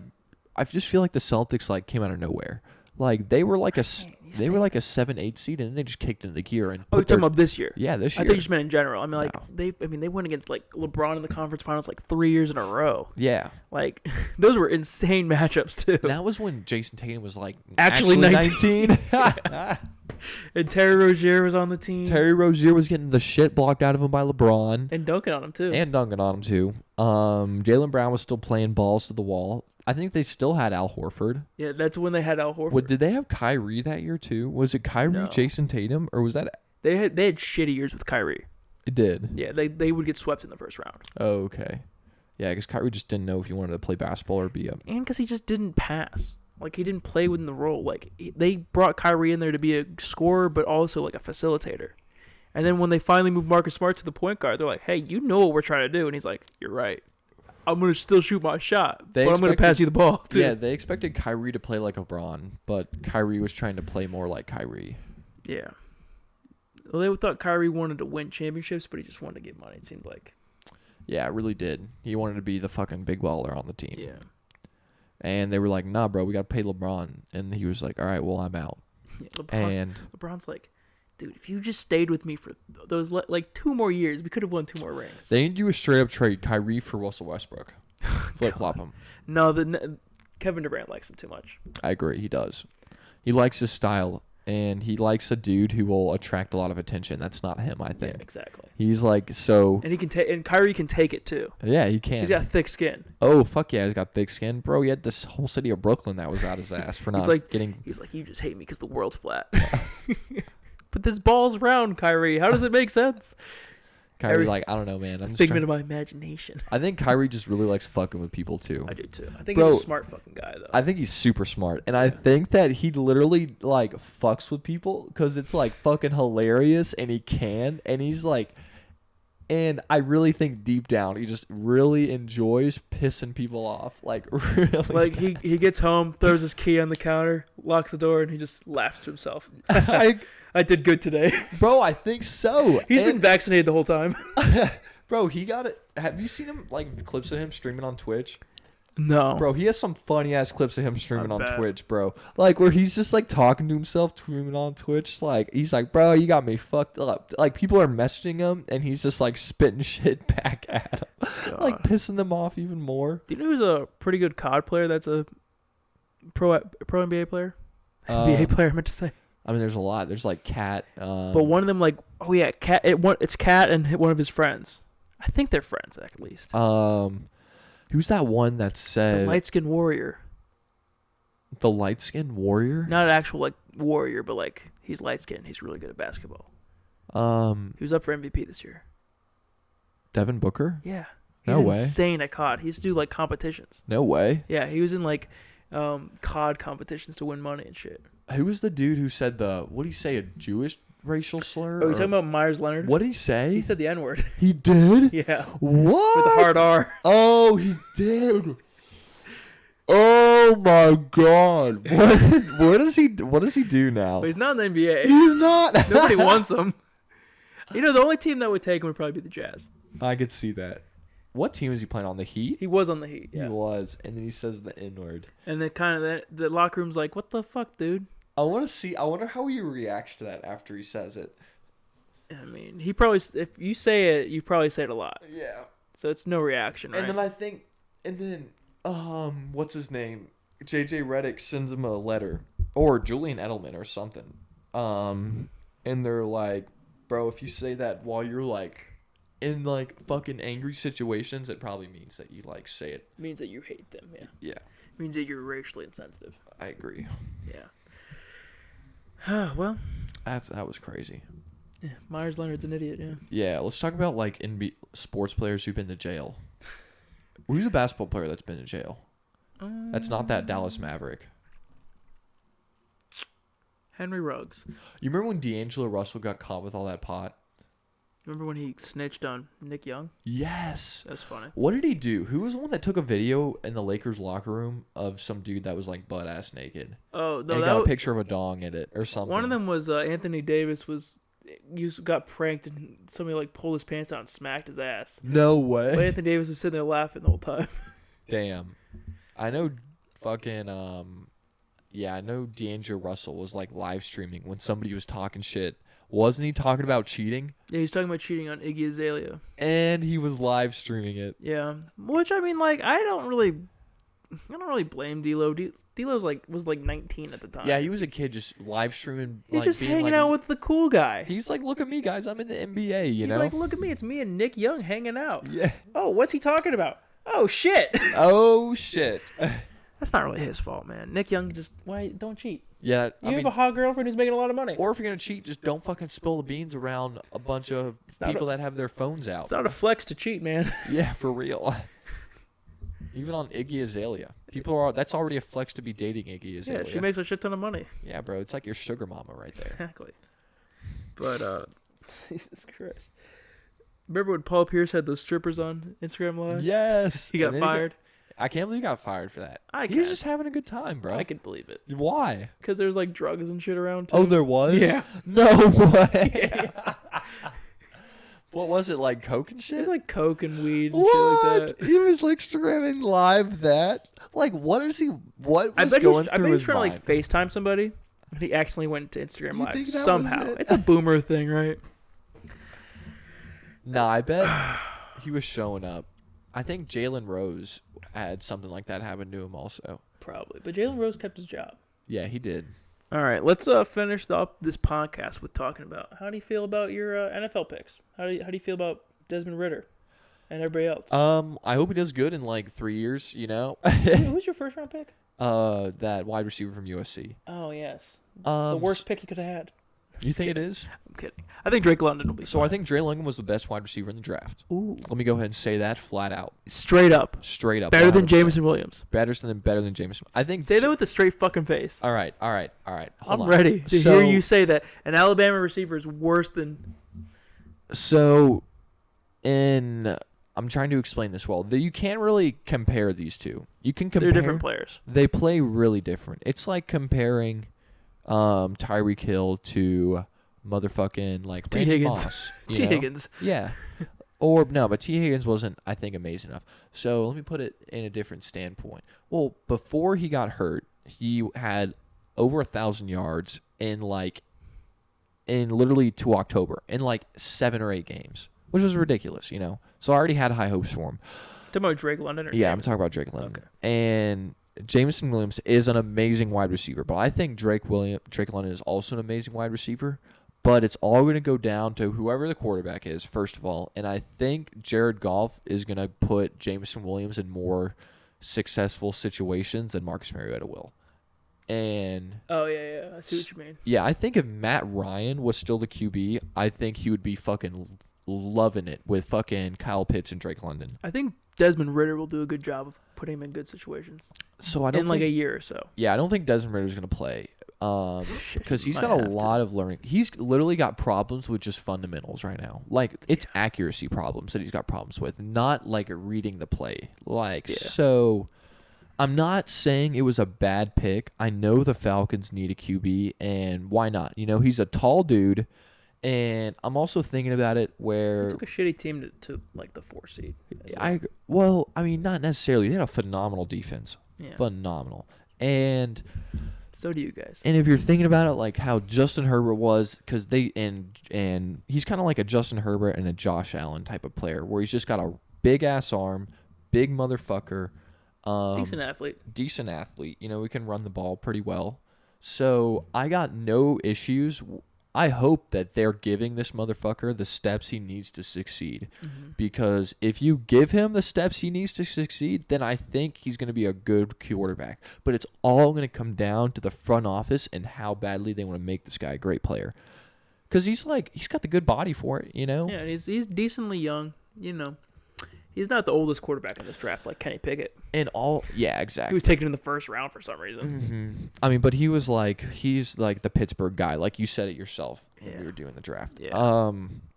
I just feel like the Celtics like came out of nowhere. Like they were like a 7-8 seed, and then they just kicked into the gear and. Oh, you're talking about this year? Yeah, this I year. think you just meant in general. I mean, like No. they went against like LeBron in the conference finals like 3 years in a row. Yeah. Like those were insane matchups too. And that was when Jason Tatum was like Actually 19. And Terry Rozier was on the team. Terry Rozier was getting the shit blocked out of him by LeBron And dunking on him too. and dunking on him too. Jaylen Brown was still playing balls to the wall. I think they still had Al Horford. Yeah, that's when they had Al Horford. Did they have Kyrie that year too? Was it Kyrie, No. Jason Tatum, or was that? They had shitty years with Kyrie. It did. Yeah, they would get swept in the first round. Oh, okay. Yeah, because Kyrie just didn't know if he wanted to play basketball or be a. And because he just didn't pass. Like, he didn't play within the role. Like, they brought Kyrie in there to be a scorer, but also, like, a facilitator. And then when they finally moved Marcus Smart to the point guard, they're like, hey, you know what we're trying to do. And he's like, you're right. I'm going to still shoot my shot, but I'm going to pass you the ball, too. Yeah, they expected Kyrie to play like LeBron, but Kyrie was trying to play more like Kyrie. Yeah. Well, they thought Kyrie wanted to win championships, but he just wanted to get money, it seemed like. Yeah, it really did. He wanted to be the fucking big baller on the team. Yeah. And they were like, nah, bro, we got to pay LeBron. And he was like, all right, well, I'm out. Yeah, And LeBron's like, dude, if you just stayed with me for those like 2 more years, we could have won 2 more rings. they need to do a straight up trade Kyrie for Russell Westbrook. Flip flop him. No, Kevin Durant likes him too much. I agree. He does. He likes his style. and he likes a dude who will attract a lot of attention. That's not him, I think. Yeah, exactly. He's like so. And he can take, and Kyrie can take it too. Yeah, he can. He's got thick skin. Oh fuck yeah, he's got thick skin, bro. He had this whole city of Brooklyn that was out his ass for not getting. He's like, you just hate me because the world's flat. But this ball's round, Kyrie. How does it make sense? Kyrie's like, I don't know, man. I'm just figment of my imagination. I think Kyrie just really likes fucking with people too. I do too. I think he's a smart fucking guy though. I think he's super smart, and I think that he literally like fucks with people because it's like fucking hilarious, and he can, and he's like, and I really think deep down he just really enjoys pissing people off, like really. Like he gets home, throws his key on the counter, locks the door, and he just laughs to himself. I did good today. Bro, I think so. He's been vaccinated the whole time. Bro, he got it. Have you seen him, like, clips of him streaming on Twitch? No. Bro, he has some funny-ass clips of him streaming on Twitch, bro. Like, where he's just, like, talking to himself, streaming on Twitch. Like, he's like, bro, you got me fucked up. Like, people are messaging him, and he's just, like, spitting shit back at him. Like, pissing them off even more. Do you know who's a pretty good COD player that's a pro NBA player? NBA player, I meant to say. I mean, there's a lot. There's like Cat. But one of them, like, Cat. It's Cat and one of his friends. I think they're friends at least. Who's that one that said the light skinned warrior? The light skinned warrior? Not an actual like warrior, but like he's light skinned. He's really good at basketball. He was up for MVP this year. Devin Booker? Yeah. No way. He's insane at COD. He used to do like competitions. No way. Yeah, he was in like COD competitions to win money and shit. Who was the dude who said what did he say, a Jewish racial slur? Oh, you talking about Myers Leonard? What did he say? He said the N-word. He did? Yeah. What? With a hard R. Oh, he did. Oh my God. What does he do now? Well, he's not in the NBA. He's not. Nobody wants him. You know, the only team that would take him would probably be the Jazz. I could see that. What team was he playing on? The Heat? He was on the Heat, yeah. He was. And then he says the N-word. And then kind of the locker room's like, what the fuck, dude? I wonder how he reacts to that after he says it. I mean, he probably, if you say it, you probably say it a lot. Yeah. So it's no reaction, right? And then what's his name? JJ Redick sends him a letter. Or Julian Edelman or something. And they're like, bro, if you say that while you're like in like fucking angry situations, it probably means that you like say it. Means that you hate them, yeah. Yeah. Means that you're racially insensitive. I agree. Yeah. Well. That was crazy. Yeah, Myers Leonard's an idiot, yeah. Yeah, let's talk about like sports players who've been to jail. Who's a basketball player that's been to jail? That's not that Dallas Maverick. Henry Ruggs. You remember when D'Angelo Russell got caught with all that pot? Remember when he snitched on Nick Young? Yes. That's funny. What did he do? Who was the one that took a video in the Lakers locker room of some dude that was like butt ass naked? Oh, no, and he got a picture of a dong in it or something. One of them was Anthony Davis got pranked and somebody like pulled his pants out and smacked his ass. No way. But Anthony Davis was sitting there laughing the whole time. Damn. I know fucking I know D'Angelo Russell was like live streaming when somebody was talking shit. Wasn't he talking about cheating? Yeah, he's talking about cheating on Iggy Azalea. And he was live streaming it. Yeah. Which I mean, like, I don't really blame D'Lo. D'Lo's was 19 at the time. Yeah, he was a kid just live streaming. He's like, just being hanging like, out with the cool guy. He's like, look at me, guys. I'm in the NBA, you know? He's like, look at me. It's me and Nick Young hanging out. Yeah. Oh, what's he talking about? Oh, shit. Oh, shit. That's not really his fault, man. Nick Young don't cheat. Yeah. You have a hot girlfriend who's making a lot of money. Or if you're going to cheat, just don't fucking spill the beans around a bunch of people that have their phones out. It's not a flex to cheat, man. Yeah, for real. Even on Iggy Azalea. That's already a flex to be dating Iggy Azalea. Yeah, she makes a shit ton of money. Yeah, bro. It's like your sugar mama right there. Exactly. But, Jesus Christ. Remember when Paul Pierce had those strippers on Instagram Live? Yes. He got fired. I can't believe he got fired for that. He was was just having a good time, bro. I can believe it. Why? Because there's like drugs and shit around too. Oh, there was? Yeah. No way. Yeah. What was it, like coke and shit? It's like coke and weed and what? shit like that. He was like Instagramming live that? Like, what was going through I bet his he's trying mind? to like FaceTime somebody, and he accidentally went to Instagram You Live think that was somehow. it? It's a boomer thing, right? Nah, I bet he was showing up. I think Jalen Rose had something like that happen to him also. Probably. But Jalen Rose kept his job. Yeah, he did. All right, let's finish up this podcast with talking about how do you feel about your NFL picks? How do you feel about Desmond Ridder and everybody else? I hope he does good in like 3 years. Who's your first round pick? That wide receiver from USC. Oh yes, the worst pick he could have had. You think it is? I'm kidding. I think Drake London will be. So fine. I think Dre London was the best wide receiver in the draft. Ooh. Let me go ahead and say that flat out. Straight up. Better than 100%. Jameson Williams. Better than Jameson. I think. Say that with a straight fucking face. All right. Hold I'm on. ready to hear you say that an Alabama receiver is worse than. So, I'm trying to explain this well. You can't really compare these two. You can compare. They're different players. They play really different. It's like comparing Tyreek Hill to motherfucking like T. Randy Higgins. Moss. T. Higgins. Yeah. Or no, but T. Higgins wasn't, I think, amazing enough. So let me put it in a different standpoint. Well, before he got hurt, he had over 1,000 yards in literally to October in like 7 or 8 games, which was ridiculous, So I already had high hopes for him. Talking about Drake London? Yeah, I'm talking about Drake London. Okay. And Jameson Williams is an amazing wide receiver, but I think Drake London is also an amazing wide receiver. But it's all going to go down to whoever the quarterback is, first of all. And I think Jared Goff is going to put Jameson Williams in more successful situations than Marcus Mariota will. And oh, yeah. I see what you mean. yeah, I think if Matt Ryan was still the QB, I think he would be fucking loving it with fucking Kyle Pitts and Drake London. I think Desmond Ridder will do a good job of putting him in good situations. So I don't in like a year or so. Yeah, I don't think Desmond Ridder's going to play. Because he's got a lot of learning. He's literally got problems with just fundamentals right now. Like, it's accuracy problems that he's got problems with, not like reading the play. So I'm not saying it was a bad pick. I know the Falcons need a QB, and why not? He's a tall dude, and I'm also thinking about it where... He took a shitty team to like the 4 seed. Well, I mean, not necessarily. They had a phenomenal defense. Yeah. Phenomenal. And... So do you guys. And if you're thinking about it, like how Justin Herbert was, because and he's kind of like a Justin Herbert and a Josh Allen type of player, where he's just got a big ass arm, big motherfucker, decent athlete. We can run the ball pretty well. So I got no issues. I hope that they're giving this motherfucker the steps he needs to succeed. Mm-hmm. Because if you give him the steps he needs to succeed, then I think he's going to be a good quarterback. But it's all going to come down to the front office and how badly they want to make this guy a great player. Because he's got the good body for it, Yeah, and he's decently young, He's not the oldest quarterback in this draft like Kenny Pickett. Yeah, exactly. He was taken in the first round for some reason. Mm-hmm. I mean, but he's like the Pittsburgh guy, like you said it yourself when we were doing the draft. Yeah.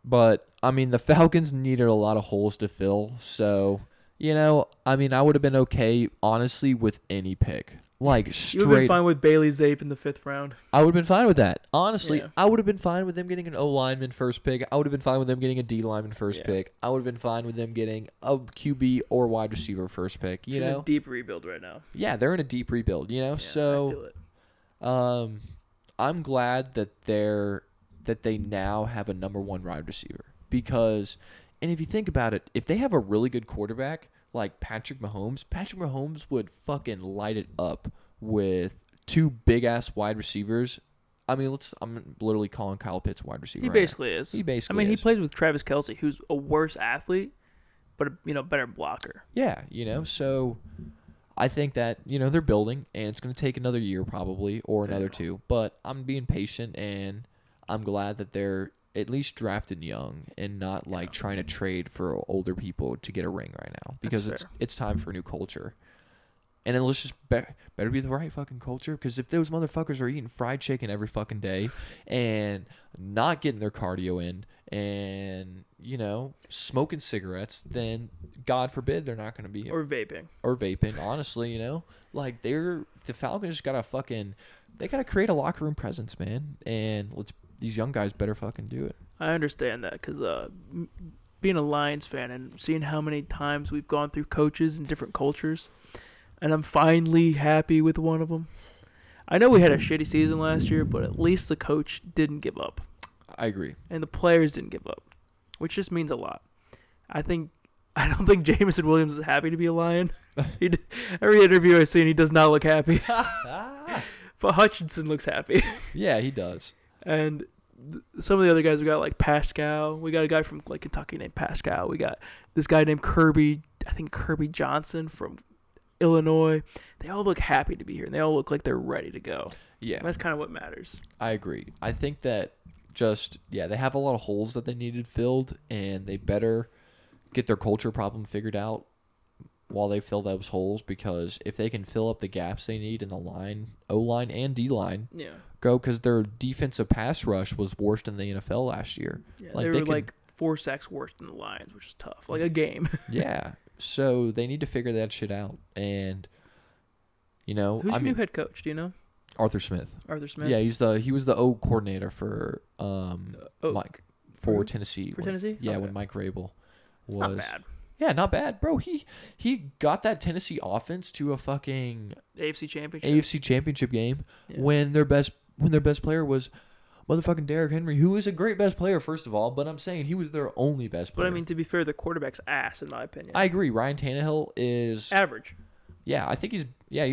But I mean, the Falcons needed a lot of holes to fill, so I mean, I would have been okay, honestly, with any pick. Like, straight. You would have been fine with Bailey Zappe in the 5th round. I would have been fine with that. Honestly, Yeah. I would have been fine with them getting an O lineman first pick. I would have been fine with them getting a D lineman first pick. I would have been fine with them getting a QB or wide receiver first pick. They're in a deep rebuild right now. Yeah, they're in a deep rebuild. Yeah, so I feel it. I'm glad that they now have a number 1 wide receiver because, and if you think about it, if they have a really good quarterback like Patrick Mahomes would fucking light it up with 2 big ass wide receivers. I mean, I'm literally calling Kyle Pitts wide receiver. He basically is. He basically. I mean, is. he plays with Travis Kelce, who's a worse athlete, but better blocker. Yeah, so I think that they're building, and it's going to take another year probably or another 2. But I'm being patient, and I'm glad that they're at least drafted young and not like trying to trade for older people to get a ring right now because it's time for a new culture. And then let's just better be the right fucking culture because if those motherfuckers are eating fried chicken every fucking day and not getting their cardio in and, smoking cigarettes, then God forbid they're not going to be. Or vaping, honestly, Like the Falcons just got to they got to create a locker room presence, man. And these young guys better fucking do it. I understand that because being a Lions fan and seeing how many times we've gone through coaches and different cultures, and I'm finally happy with one of them. I know we had a shitty season last year, but at least the coach didn't give up. I agree. And the players didn't give up, which just means a lot. I don't think Jameson Williams is happy to be a Lion. Every interview I've seen, he does not look happy. But Hutchinson looks happy. Yeah, he does. And some of the other guys, we got like Pascal. We got a guy from like Kentucky named Pascal. We got this guy named Kirby. I think Kirby Johnson from Illinois. They all look happy to be here, and they all look like they're ready to go. Yeah, And that's kind of what matters. I agree. I think that they have a lot of holes that they needed filled, and they better get their culture problem figured out while they fill those holes, because if they can fill up the gaps they need in the line, O-line and D-line, go, because their defensive pass rush was worst in the NFL last year. Yeah, they were like 4 sacks worse than the Lions, which is tough. Like a game. Yeah. So they need to figure that shit out. And, who's your new head coach? Do you know? Arthur Smith. Yeah, he was the O coordinator for Mike for Tennessee. For Tennessee? Yeah, when Mike Rabel was. Not bad. Yeah, not bad, bro. He got that Tennessee offense to a fucking AFC Championship game when their best player was motherfucking Derrick Henry, who is a great best player, first of all, but I'm saying he was their only best player. But I mean, to be fair, the quarterback's ass, in my opinion. I agree. Ryan Tannehill is average. Yeah, I think he's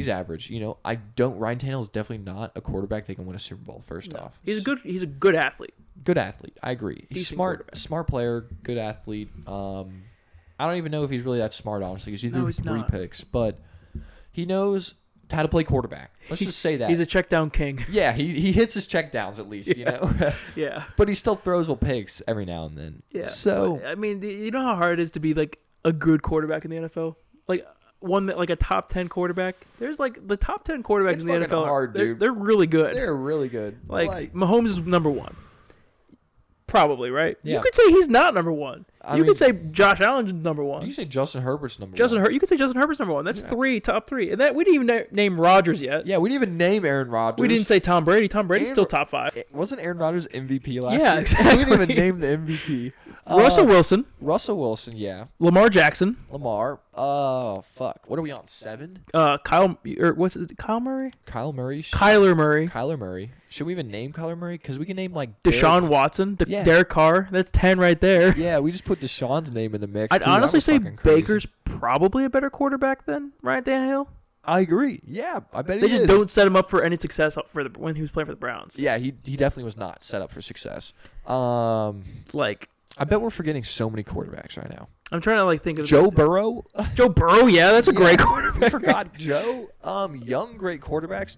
average. Ryan Tannehill is definitely not a quarterback that can win a Super Bowl. First off, he's a good athlete. Good athlete. I agree. He's Decent smart player, good athlete. I don't even know if he's really that smart, honestly, because he threw 3 picks, but he knows how to play quarterback. Let's just say that. He's a check down king. Yeah, he hits his check downs at least, Yeah. But he still throws picks every now and then. Yeah. So I mean, you know how hard it is to be like a good quarterback in the NFL? Like one that like a top 10 quarterback. There's like the top 10 quarterbacks in the NFL. Hard, dude. They're really good. They're really good. Like Mahomes is number 1. Probably, right? Yeah. You could say he's not number 1. You could say Josh Allen's number 1. You say Justin Herbert's number 1. You could say Justin Herbert's number 1. That's top 3. And that we didn't even name Rodgers yet. Yeah, we didn't even name Aaron Rodgers. We didn't say Tom Brady. Tom Brady's still top 5. Wasn't Aaron Rodgers MVP last year? Yeah, exactly. We didn't even name the MVP. Russell Wilson, yeah. Lamar Jackson. Oh, fuck. What are we on, 7? Kyle Murray? Kyler Murray. Should we even name Kyler Murray? Because we can name like Deshaun Watson, Derek Carr. That's 10 right there. Yeah, we just put Deshaun's name in the mix. I'd honestly say Baker's probably a better quarterback than Ryan Tannehill. I agree. Yeah, I bet they just don't set him up for any success when he was playing for the Browns. Yeah, he definitely was not set up for success. I bet we're forgetting so many quarterbacks right now. I'm trying to think of Joe Burrow. Joe Burrow, yeah, that's a great quarterback. We forgot Joe. Young great quarterbacks.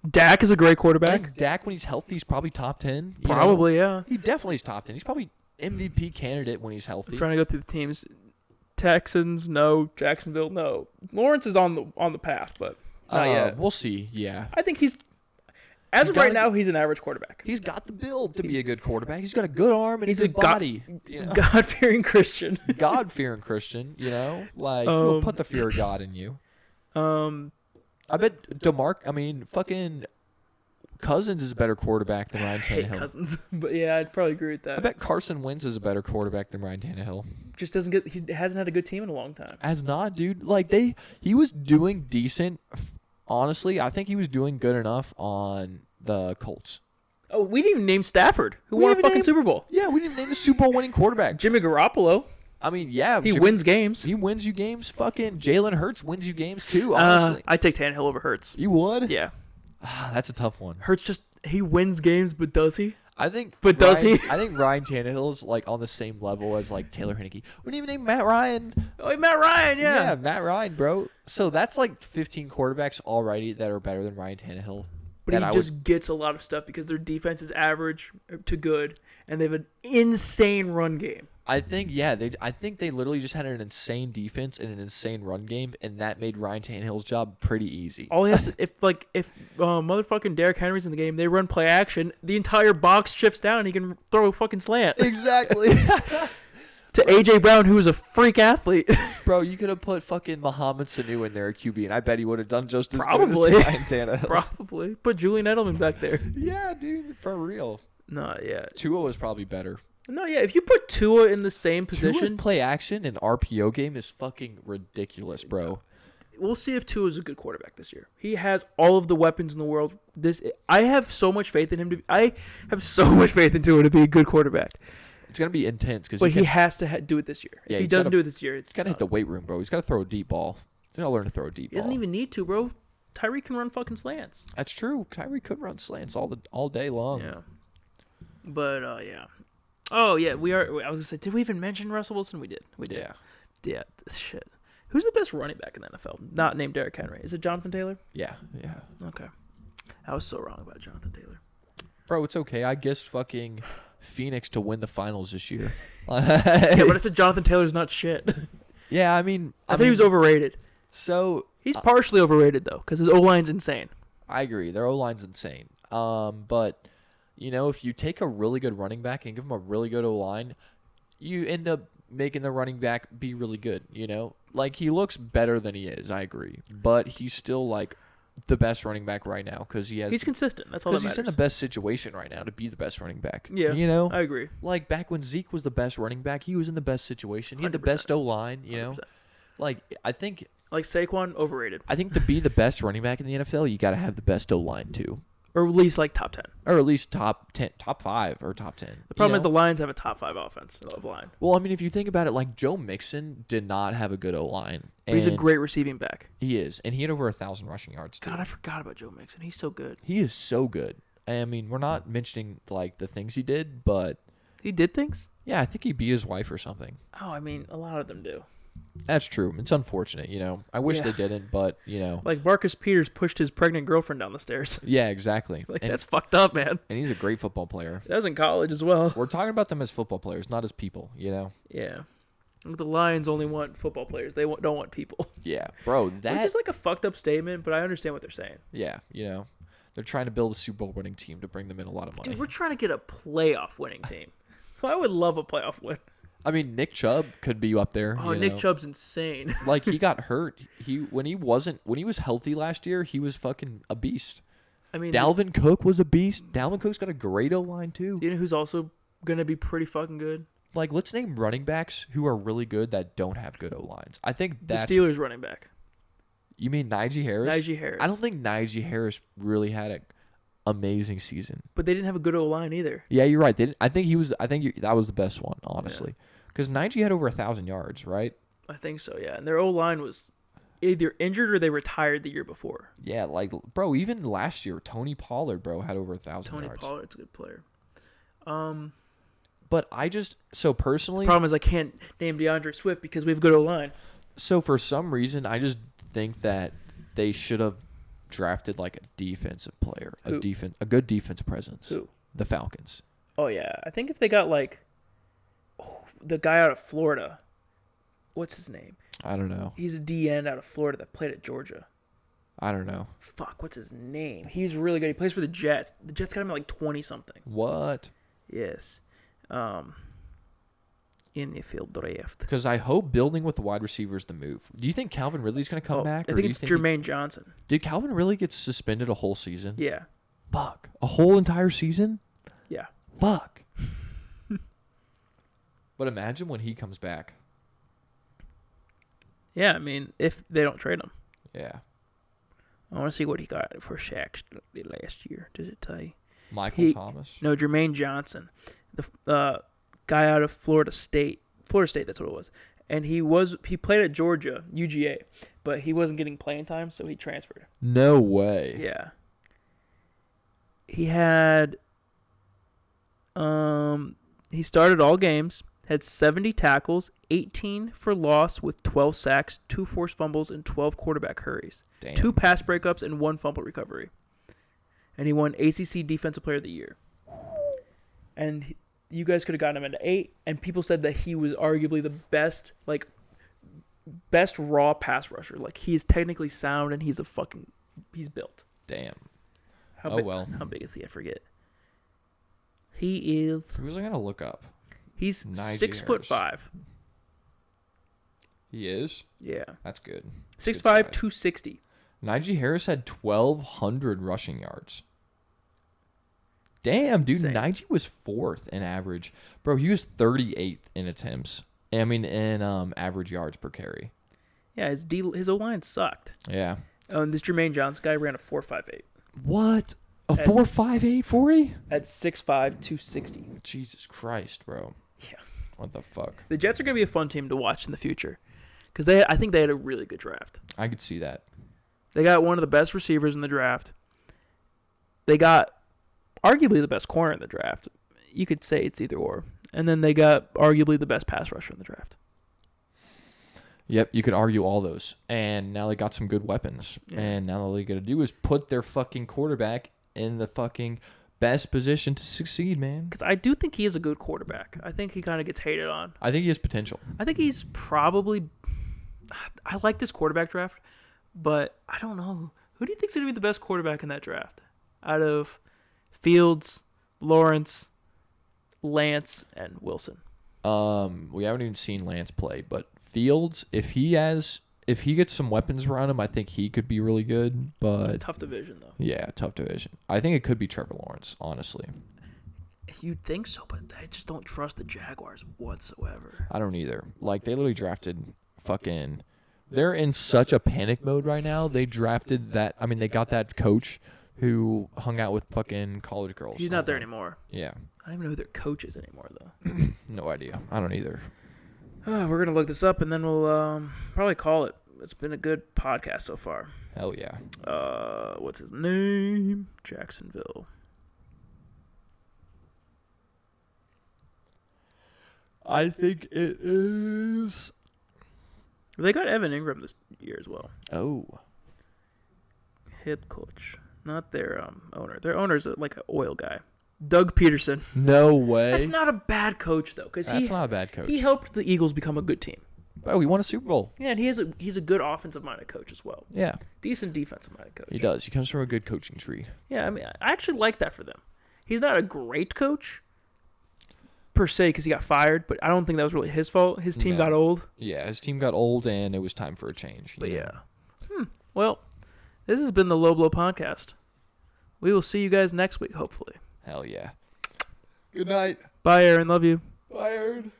Dak is a great quarterback. I think Dak, when he's healthy, he's probably top 10. Probably, yeah. He definitely is top 10. He's probably MVP candidate when he's healthy. I'm trying to go through the teams. Texans, no. Jacksonville, no. Lawrence is on the path, but not yet. We'll see. Yeah, I think as of right now, he's an average quarterback. He's got the build to be a good quarterback. He's got a good arm and he's a good body. God-fearing Christian. God-fearing Christian. He'll put the fear of God in you. I bet fucking Cousins is a better quarterback than Ryan Tannehill. I hate Cousins, but yeah, I'd probably agree with that. I bet Carson Wentz is a better quarterback than Ryan Tannehill. Just he hasn't had a good team in a long time. Has not, dude. He was doing decent. Honestly, I think he was doing good enough on the Colts. Oh, we didn't even name Stafford, who won a fucking Super Bowl. Yeah, we didn't name the Super Bowl winning quarterback. Jimmy Garoppolo. I mean, yeah. He wins games. He wins you games. Fucking Jalen Hurts wins you games too, honestly. I'd take Tannehill over Hurts. You would? Yeah. That's a tough one. Hurts he wins games, but does he? I think. But does he? I think Ryan Tannehill's on the same level as Taylor Heinicke. We didn't even name Matt Ryan. Oh, Matt Ryan, yeah. Yeah, Matt Ryan, bro. So that's 15 quarterbacks already that are better than Ryan Tannehill. But he just gets a lot of stuff because their defense is average to good, and they have an insane run game. I think they literally just had an insane defense and an insane run game, and that made Ryan Tannehill's job pretty easy. All he has to, if motherfucking Derrick Henry's in the game, they run play action, the entire box shifts down, and he can throw a fucking slant. Exactly. To AJ Brown, who is a freak athlete. Bro, you could have put fucking Mohamed Sanu in there at QB, and I bet he would have done just as Probably. good as Ryan Tannehill. Probably. Put Julian Edelman back there. Yeah, dude, for real. No, yeah. Tua was probably better. No, yeah. If you put Tua in the same position, Tua's play action and RPO game is fucking ridiculous, bro. We'll see if Tua is a good quarterback this year. He has all of the weapons in the world. I have so much faith in him. I have so much faith in Tua to be a good quarterback. It's gonna be intense but he has to do it this year. Yeah, if he doesn't do it this year, he's gotta hit the weight room, bro. He's gotta throw a deep ball. He's gotta learn to throw a deep ball. He doesn't even need to, bro. Tyreek can run fucking slants. That's true. Kyrie could run slants all day long. Yeah. But yeah. Oh yeah, we are. I was gonna say, did we even mention Russell Wilson? We did. We did. Yeah. Yeah. Shit. Who's the best running back in the NFL? Not named Derrick Henry. Is it Jonathan Taylor? Yeah. Okay. I was so wrong about Jonathan Taylor. Bro, it's okay. I guessed fucking Phoenix to win the finals this year. Yeah, but I said Jonathan Taylor's not shit. Yeah, I mean, I said he was overrated. So He's partially overrated though, because his O-line's insane. I agree. Their O-line's insane. But if you take a really good running back and give him a really good O-line, you end up making the running back be really good. Like he looks better than he is. I agree, but he's still like the best running back right now because he's consistent. That's all that matters. Because he's in the best situation right now to be the best running back. Yeah, I agree. Like back when Zeke was the best running back, he was in the best situation. He had the 100%. best O-line. 100%. Like I think. Like Saquon, overrated. I think to be the best running back in the NFL, you got to have the best O-line too. Or at least like top 10. Or at least top 10, top 5 or top 10. The problem is the Lions have a top 5 offense line. Well, I mean, if you think about it, like Joe Mixon did not have a good O-line. But he's a great receiving back. He is. And he had over 1,000 rushing yards too. God, I forgot about Joe Mixon. He's so good. He is so good. I mean, we're not mentioning like the things he did, but he did things? Yeah, I think he beat his wife or something. Oh, I mean, a lot of them do. That's true. It's unfortunate, I wish they didn't, but, Like Marcus Peters pushed his pregnant girlfriend down the stairs. Yeah, exactly. That's fucked up, man. And he's a great football player. That was in college as well. We're talking about them as football players, not as people, Yeah. The Lions only want football players. They don't want people. Yeah, bro. Which is like a fucked up statement, but I understand what they're saying. Yeah, they're trying to build a Super Bowl winning team to bring them in a lot of money. Dude, we're trying to get a playoff winning team. I would love a playoff win. I mean, Nick Chubb could be up there. Oh, Nick Chubb's insane. Like he got hurt. When he was healthy last year, he was fucking a beast. I mean, Dalvin Cook was a beast. Dalvin Cook's got a great O-line too. You know who's also gonna be pretty fucking good? Like, let's name running backs who are really good that don't have good O-lines. I think that's the Steelers running back. You mean Najee Harris? Najee Harris. I don't think Najee Harris really had an amazing season. But they didn't have a good O-line either. Yeah, you're right. I think that was the best one, honestly. Because Najee had over 1,000 yards, right? I think so, yeah. And their O-line was either injured or they retired the year before. Yeah, like, bro, even last year, Tony Pollard, bro, had over 1,000 yards. Tony Pollard's a good player. But personally... The problem is I can't name DeAndre Swift because we have good O-line. So for some reason, I just think that they should have drafted, like, a defensive player. Who? A good defense presence. Who? The Falcons. Oh, yeah. I think if they got, like... the guy out of Florida. What's his name? I don't know. He's a DN out of Florida that played at Georgia. I don't know. Fuck, what's his name? He's really good. He plays for the Jets. The Jets got him at like 20-something. What? Yes. In the field draft. Because I hope building with the wide receiver is the move. Do you think Calvin Ridley's going to come back? I think it's Jermaine Johnson. Did Calvin Ridley get suspended a whole season? Yeah. Fuck. A whole entire season? Yeah. Fuck. But imagine when he comes back. Yeah, I mean, if they don't trade him. Yeah. I want to see what he got for Shaq last year. Does it tell you? Michael Thomas? No, Jermaine Johnson. The guy out of Florida State. Florida State, that's what it was. And he played at Georgia, UGA, but he wasn't getting playing time, so he transferred. No way. Yeah. He had he started all games. Had 70 tackles, 18 for loss with 12 sacks, 2 forced fumbles, and 12 quarterback hurries. Damn. 2 pass breakups and 1 fumble recovery. And he won ACC Defensive Player of the Year. And you guys could have gotten him into 8, and people said that he was arguably the best raw pass rusher. Like, he is technically sound, and he's built. Damn. How big is he? I forget. He is... Who was I going to look up? He's 6'5". He is? Yeah. That's good. 6'5", 260. Najee Harris had 1,200 rushing yards. Damn, dude. Insane. Najee was 4th in average. Bro, he was 38th in attempts. I mean, in average yards per carry. Yeah, his O-line sucked. Yeah. And this Jermaine Johnson guy ran a 4.58. What? A 4.58 40? At 6'5", 260. Jesus Christ, bro. Yeah. What the fuck? The Jets are going to be a fun team to watch in the future. Because I think they had a really good draft. I could see that. They got one of the best receivers in the draft. They got arguably the best corner in the draft. You could say it's either or. And then they got arguably the best pass rusher in the draft. Yep, you could argue all those. And now they got some good weapons. Yeah. And now all they got to do is put their fucking quarterback in the fucking best position to succeed, man. Because I do think he is a good quarterback. I think he kind of gets hated on. I think he has potential. I think he's probably... I like this quarterback draft, but I don't know. Who do you think is going to be the best quarterback in that draft? Out of Fields, Lawrence, Lance, and Wilson. We haven't even seen Lance play, but Fields, if he gets some weapons around him, I think he could be really good. But tough division, though. Yeah, tough division. I think it could be Trevor Lawrence, honestly. You'd think so, but I just don't trust the Jaguars whatsoever. I don't either. Like, they literally drafted fucking... They're in such a panic mode right now. They drafted that... I mean, they got that coach who hung out with fucking college girls. He's not there anymore. Yeah. I don't even know who their coach is anymore, though. No idea. I don't either. We're going to look this up, and then we'll probably call it. It's been a good podcast so far. Hell yeah. What's his name? Jacksonville. I think it is... They got Evan Ingram this year as well. Oh. Head coach. Not their owner. Their owner's like an oil guy. Doug Peterson. No way. That's not a bad coach, though. That's not a bad coach. He helped the Eagles become a good team. Oh, he won a Super Bowl. Yeah, and he's a good offensive-minded coach as well. Yeah. Decent defensive-minded coach. He does. He comes from a good coaching tree. Yeah, I mean, I actually like that for them. He's not a great coach, per se, because he got fired, but I don't think that was really his fault. His team got old. Yeah, his team got old, and it was time for a change. But yeah. Well, this has been the Low Blow Podcast. We will see you guys next week, hopefully. Hell yeah. Good night. Bye, Aaron. Love you. Bye, Aaron.